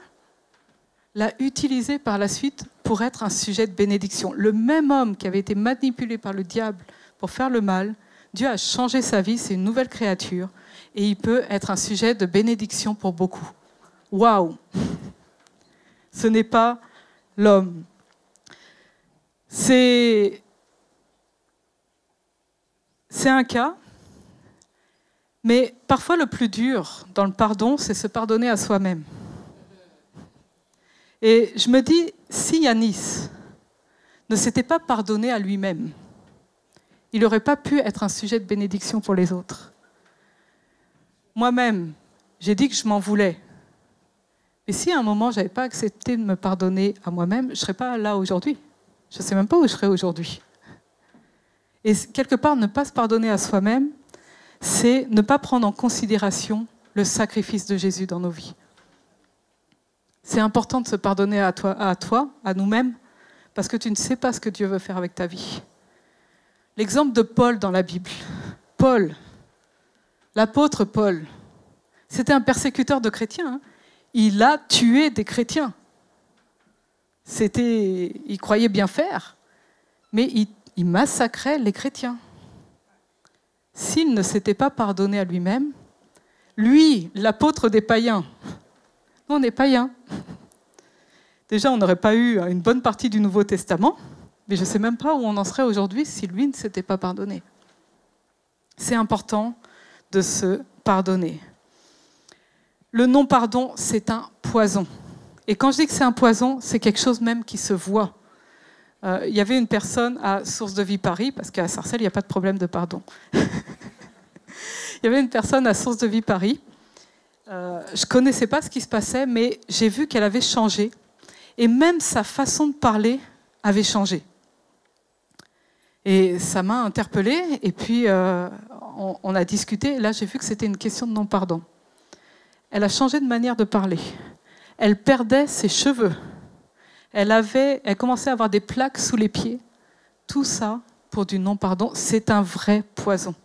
l'a utilisé par la suite pour être un sujet de bénédiction. Le même homme qui avait été manipulé par le diable pour faire le mal, Dieu a changé sa vie, c'est une nouvelle créature, et il peut être un sujet de bénédiction pour beaucoup. Waouh! Ce n'est pas l'homme. C'est un cas, mais parfois le plus dur dans le pardon, c'est se pardonner à soi-même. Et je me dis, si Yanis ne s'était pas pardonné à lui-même, il n'aurait pas pu être un sujet de bénédiction pour les autres. Moi-même, j'ai dit que je m'en voulais. Mais si à un moment, je n'avais pas accepté de me pardonner à moi-même, je ne serais pas là aujourd'hui. Je ne sais même pas où je serais aujourd'hui. Et quelque part, ne pas se pardonner à soi-même, c'est ne pas prendre en considération le sacrifice de Jésus dans nos vies. C'est important de se pardonner à toi, à nous-mêmes, parce que tu ne sais pas ce que Dieu veut faire avec ta vie. L'exemple de Paul dans la Bible. Paul, l'apôtre Paul, c'était un persécuteur de chrétiens. Hein. Il a tué des chrétiens. Il croyait bien faire, mais il massacrait les chrétiens. S'il ne s'était pas pardonné à lui-même, lui, l'apôtre des païens, nous on est païens. Déjà, on n'aurait pas eu une bonne partie du Nouveau Testament, mais je ne sais même pas où on en serait aujourd'hui si lui ne s'était pas pardonné. C'est important de se pardonner. Le non-pardon, c'est un poison. Et quand je dis que c'est un poison, c'est quelque chose même qui se voit. Il y avait une personne à Source de Vie Paris, parce qu'à Sarcelles, il n'y a pas de problème de pardon. Il y avait une personne à Source de Vie Paris. Je ne connaissais pas ce qui se passait, mais j'ai vu qu'elle avait changé. Et même sa façon de parler avait changé. Et ça m'a interpellée. Et puis, on a discuté. Et là, j'ai vu que c'était une question de non-pardon. Elle a changé de manière de parler. Elle perdait ses cheveux. Elle commençait à avoir des plaques sous les pieds. Tout ça pour du non-pardon. C'est un vrai poison.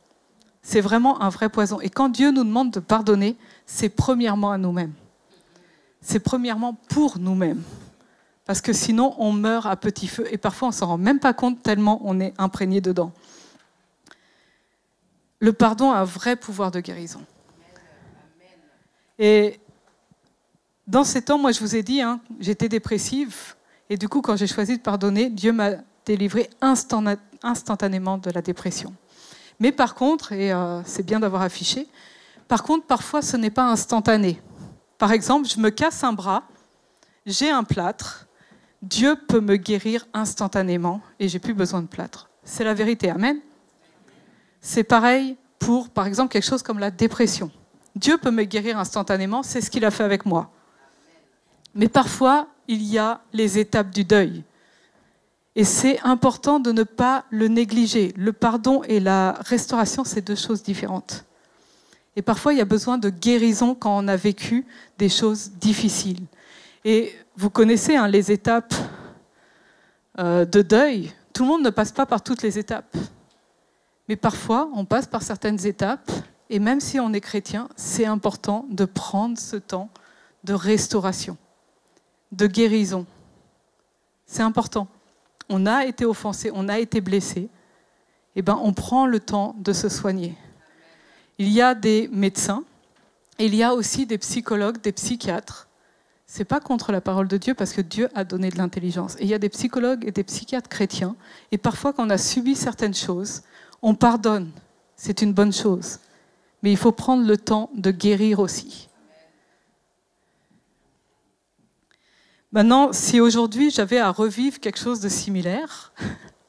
C'est vraiment un vrai poison. Et quand Dieu nous demande de pardonner, c'est premièrement à nous-mêmes. C'est premièrement pour nous-mêmes. Parce que sinon, on meurt à petit feu. Et parfois, on ne s'en rend même pas compte tellement on est imprégné dedans. Le pardon a un vrai pouvoir de guérison. Et dans ces temps, moi, je vous ai dit, j'étais dépressive. Et du coup, quand j'ai choisi de pardonner, Dieu m'a délivré instantanément de la dépression. Mais par contre, et c'est bien d'avoir affiché, par contre, parfois, ce n'est pas instantané. Par exemple, je me casse un bras, j'ai un plâtre, Dieu peut me guérir instantanément et j'ai plus besoin de plâtre. C'est la vérité, amen. C'est pareil pour, par exemple, quelque chose comme la dépression. Dieu peut me guérir instantanément, c'est ce qu'il a fait avec moi. Mais parfois, il y a les étapes du deuil. Et c'est important de ne pas le négliger. Le pardon et la restauration, c'est deux choses différentes. Et parfois, il y a besoin de guérison quand on a vécu des choses difficiles. Et vous connaissez les étapes de deuil. Tout le monde ne passe pas par toutes les étapes. Mais parfois, on passe par certaines étapes. Et même si on est chrétien, c'est important de prendre ce temps de restauration, de guérison. C'est important. On a été offensé, on a été blessé. Eh bien, on prend le temps de se soigner. Il y a des médecins, et il y a aussi des psychologues, des psychiatres. Ce n'est pas contre la parole de Dieu, parce que Dieu a donné de l'intelligence. Et il y a des psychologues et des psychiatres chrétiens. Et parfois, quand on a subi certaines choses, on pardonne. C'est une bonne chose. Mais il faut prendre le temps de guérir aussi. Maintenant, si aujourd'hui j'avais à revivre quelque chose de similaire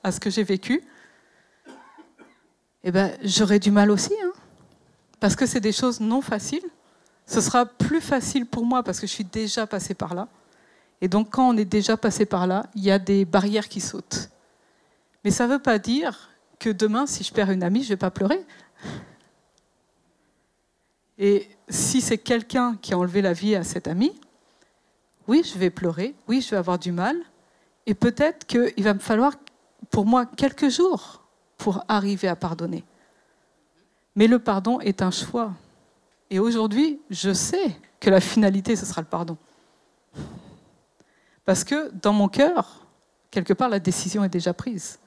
à ce que j'ai vécu, eh ben, j'aurais du mal aussi. Parce que c'est des choses non faciles. Ce sera plus facile pour moi parce que je suis déjà passée par là. Et donc, quand on est déjà passé par là, il y a des barrières qui sautent. Mais ça ne veut pas dire que demain, si je perds une amie, je ne vais pas pleurer. Et si c'est quelqu'un qui a enlevé la vie à cette amie, oui, je vais pleurer, oui, je vais avoir du mal. Et peut-être qu'il va me falloir, pour moi, quelques jours pour arriver à pardonner. Mais le pardon est un choix. Et aujourd'hui, je sais que la finalité, ce sera le pardon. Parce que dans mon cœur, quelque part, la décision est déjà prise.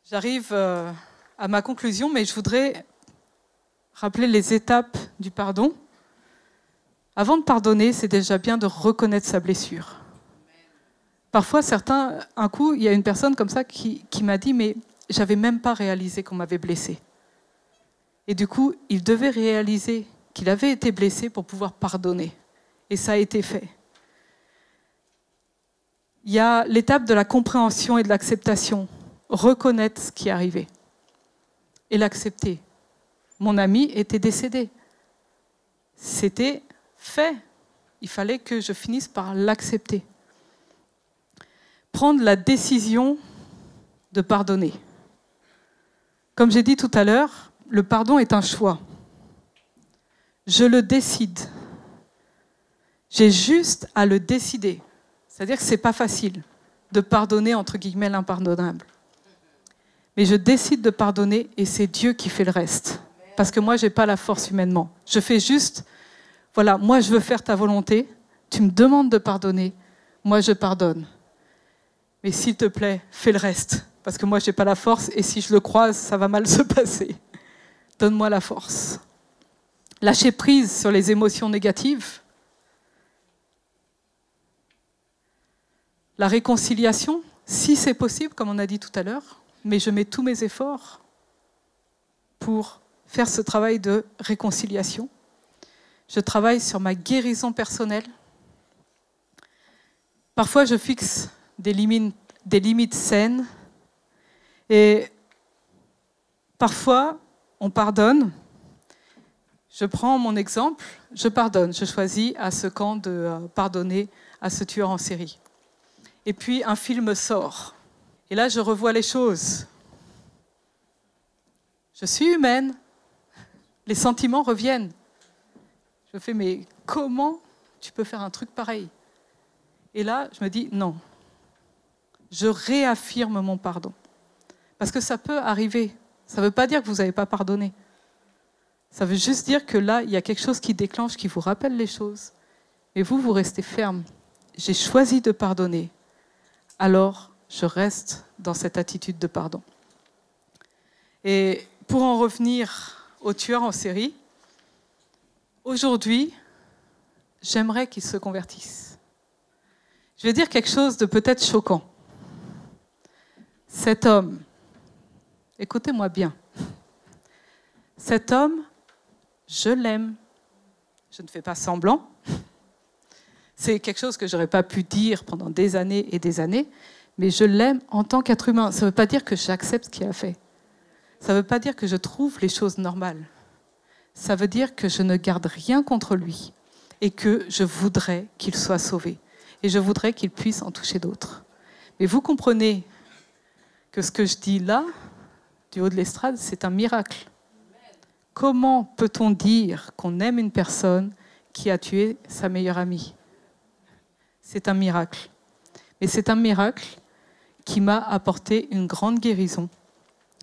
J'arrive à ma conclusion, mais je voudrais rappeler les étapes du pardon. Avant de pardonner, c'est déjà bien de reconnaître sa blessure. Parfois, un coup, il y a une personne comme ça qui m'a dit « mais je n'avais même pas réalisé qu'on m'avait blessé ». Et du coup, il devait réaliser qu'il avait été blessé pour pouvoir pardonner. Et ça a été fait. Il y a l'étape de la compréhension et de l'acceptation. Reconnaître ce qui est arrivé. Et l'accepter. Mon ami était décédé. C'était fait. Il fallait que je finisse par l'accepter. Prendre la décision de pardonner. Comme j'ai dit tout à l'heure, le pardon est un choix. Je le décide. J'ai juste à le décider. C'est-à-dire que ce n'est pas facile de pardonner, entre guillemets, l'impardonnable. Mais je décide de pardonner et c'est Dieu qui fait le reste. Parce que moi, je n'ai pas la force humainement. Je fais juste, voilà, moi je veux faire ta volonté, tu me demandes de pardonner, moi je pardonne. Mais s'il te plaît, fais le reste. Parce que moi, je n'ai pas la force et si je le croise, ça va mal se passer. Donne-moi la force. Lâcher prise sur les émotions négatives. La réconciliation, si c'est possible, comme on a dit tout à l'heure, mais je mets tous mes efforts pour faire ce travail de réconciliation. Je travaille sur ma guérison personnelle. Parfois, je fixe des limites saines. Et parfois, on pardonne. Je prends mon exemple, je pardonne. Je choisis à ce camp de pardonner à ce tueur en série. Et puis, un film sort. Et là, je revois les choses. Je suis humaine. Les sentiments reviennent. Je fais, mais comment tu peux faire un truc pareil? Et là, je me dis, non. Je réaffirme mon pardon. Parce que ça peut arriver. Ça ne veut pas dire que vous n'avez pas pardonné. Ça veut juste dire que là, il y a quelque chose qui déclenche, qui vous rappelle les choses. Et vous, vous restez ferme. J'ai choisi de pardonner. Alors, je reste dans cette attitude de pardon. Et pour en revenir au tueur en série, aujourd'hui, j'aimerais qu'il se convertisse. Je vais dire quelque chose de peut-être choquant. Cet homme, écoutez-moi bien, cet homme, je l'aime. Je ne fais pas semblant. C'est quelque chose que je n'aurais pas pu dire pendant des années et des années, mais je l'aime en tant qu'être humain. Ça ne veut pas dire que j'accepte ce qu'il a fait. Ça ne veut pas dire que je trouve les choses normales. Ça veut dire que je ne garde rien contre lui et que je voudrais qu'il soit sauvé. Et je voudrais qu'il puisse en toucher d'autres. Mais vous comprenez que ce que je dis là, du haut de l'estrade, c'est un miracle. Comment peut-on dire qu'on aime une personne qui a tué sa meilleure amie? C'est un miracle. Mais c'est un miracle qui m'a apporté une grande guérison.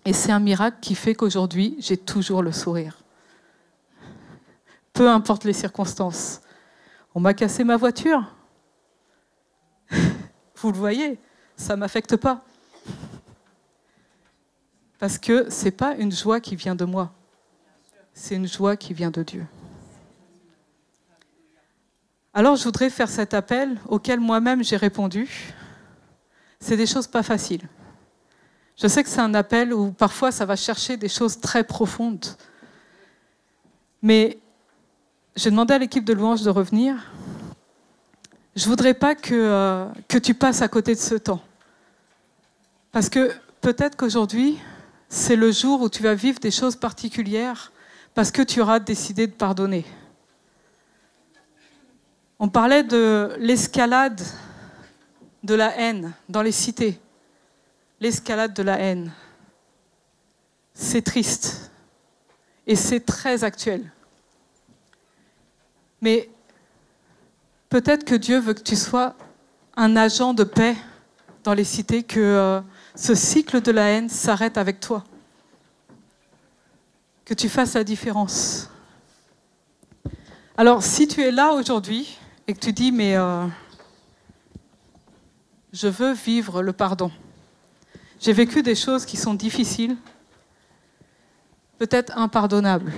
Et c'est un miracle qui fait qu'aujourd'hui, j'ai toujours le sourire. Peu importe les circonstances. On m'a cassé ma voiture. Vous le voyez, ça ne m'affecte pas. Parce que ce n'est pas une joie qui vient de moi. C'est une joie qui vient de Dieu. Alors, je voudrais faire cet appel auquel moi-même j'ai répondu. C'est des choses pas faciles. Je sais que c'est un appel où parfois ça va chercher des choses très profondes. Mais j'ai demandé à l'équipe de louange de revenir. Je ne voudrais pas que tu passes à côté de ce temps. Parce que peut-être qu'aujourd'hui, c'est le jour où tu vas vivre des choses particulières parce que tu auras décidé de pardonner. On parlait de l'escalade de la haine dans les cités. L'escalade de la haine. C'est triste. Et c'est très actuel. Mais peut-être que Dieu veut que tu sois un agent de paix dans les cités, que ce cycle de la haine s'arrête avec toi. Que tu fasses la différence. Alors, si tu es là aujourd'hui et que tu dis, mais je veux vivre le pardon. J'ai vécu des choses qui sont difficiles, peut-être impardonnables.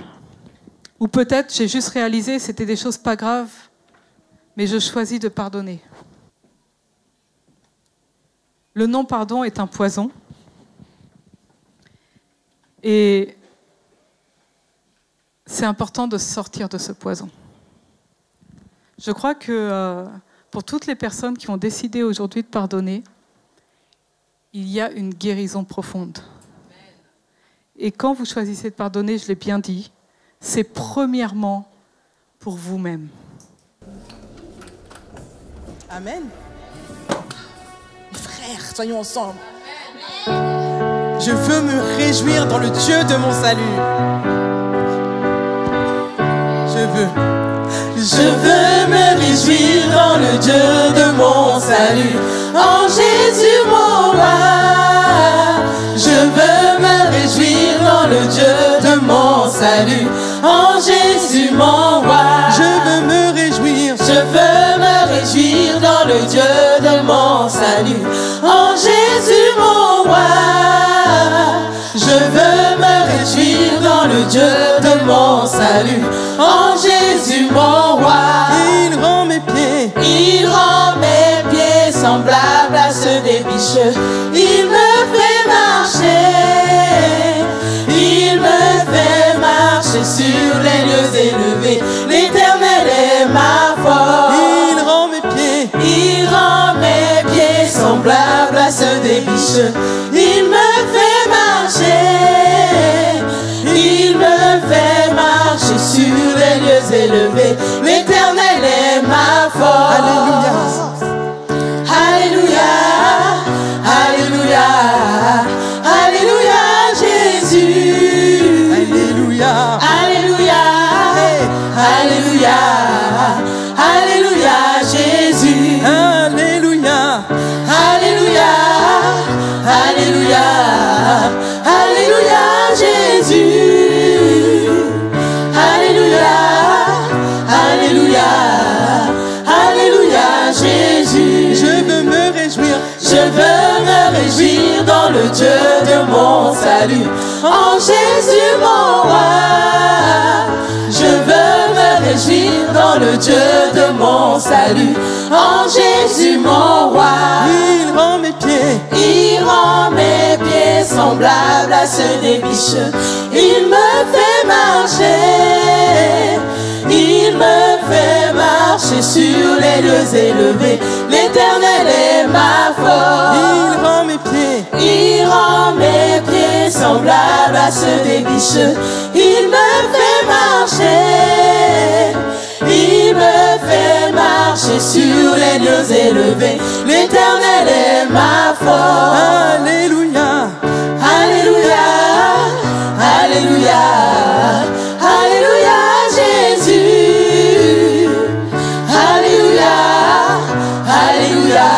Ou peut-être j'ai juste réalisé que c'était des choses pas graves, mais je choisis de pardonner. Le non-pardon est un poison. Et c'est important de sortir de ce poison. Je crois que pour toutes les personnes qui ont décidé aujourd'hui de pardonner, il y a une guérison profonde. Et quand vous choisissez de pardonner, je l'ai bien dit, c'est premièrement pour vous-même. Amen. Mes frères, soyons ensemble. Je veux me réjouir dans le Dieu de mon salut. Je veux me réjouir dans le Dieu de mon salut. En Jésus mon roi. Je veux me réjouir dans le Dieu de mon salut. En Jésus mon roi. Je veux me réjouir. Je veux me réjouir dans le Dieu de mon salut. En Jésus mon roi. Je veux me réjouir dans le Dieu de mon salut. En Jésus mon roi. Il rend mes pieds semblables à ceux des biches. Il me fait marcher. Il me fait marcher sur les lieux élevés. L'Éternel est ma force. Il rend mes pieds semblables à ceux des biches. Il me fait marcher. Il me fait marcher sur les lieux élevés. L'Éternel est ma force. Alléluia. Alléluia. Alléluia. Alléluia, Jésus. Alléluia. Alléluia. Alléluia. Alléluia, Jésus. Alléluia. Alléluia. Alléluia. Alléluia, Jésus. salut. En Jésus mon roi, je veux me réjouir dans le Dieu de mon salut. En Jésus mon roi, Il rend mes pieds. il rend mes pieds semblables à ceux des biches. Il me fait marcher, il me fait marcher sur les lieux élevés. L'Éternel est ma force. Il rend mes pieds. Il rend mes pieds semblables à ceux des biches. Il me fait marcher, il me fait marcher sur les lieux élevés. L'Éternel est ma force. Alléluia. Alléluia, Alléluia, Alléluia, Jésus. Alléluia, Alléluia,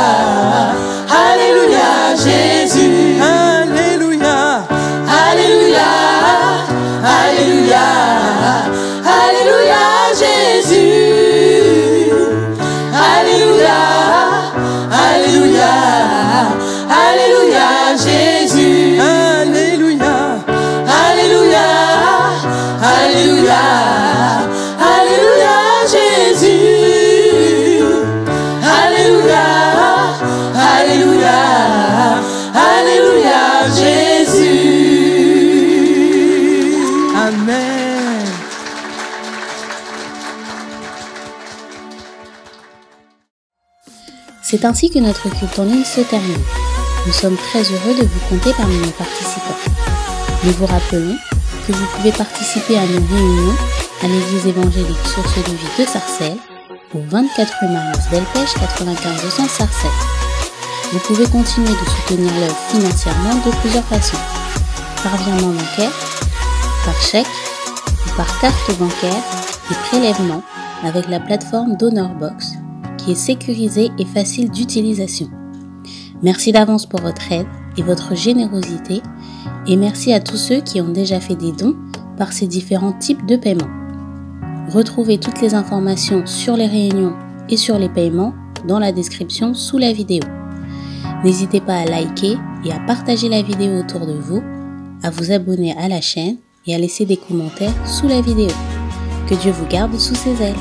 Alléluia, Jésus. Alléluia. Alléluia, Alléluia, Alléluia, Jésus. Alléluia, Alléluia, Alléluia, Jésus. Alléluia. Alléluia, Alléluia, Alléluia, Jésus. Alléluia, Alléluia, Alléluia, Jésus. Amen. C'est ainsi que notre culte en ligne se termine. Nous sommes très heureux de vous compter parmi nos participants. Nous vous rappelons que vous pouvez participer à nos réunions à l'église évangélique Source de Vie de Sarcelles, au 24 rue Marius Delpech 95 200 Sarcelles. Vous pouvez continuer de soutenir l'œuvre financièrement de plusieurs façons. Par virement bancaire, par chèque ou par carte bancaire et prélèvement avec la plateforme DonorBox qui est sécurisée et facile d'utilisation. Merci d'avance pour votre aide et votre générosité et merci à tous ceux qui ont déjà fait des dons par ces différents types de paiements. Retrouvez toutes les informations sur les réunions et sur les paiements dans la description sous la vidéo. N'hésitez pas à liker et à partager la vidéo autour de vous, à vous abonner à la chaîne et à laisser des commentaires sous la vidéo. Que Dieu vous garde sous ses ailes.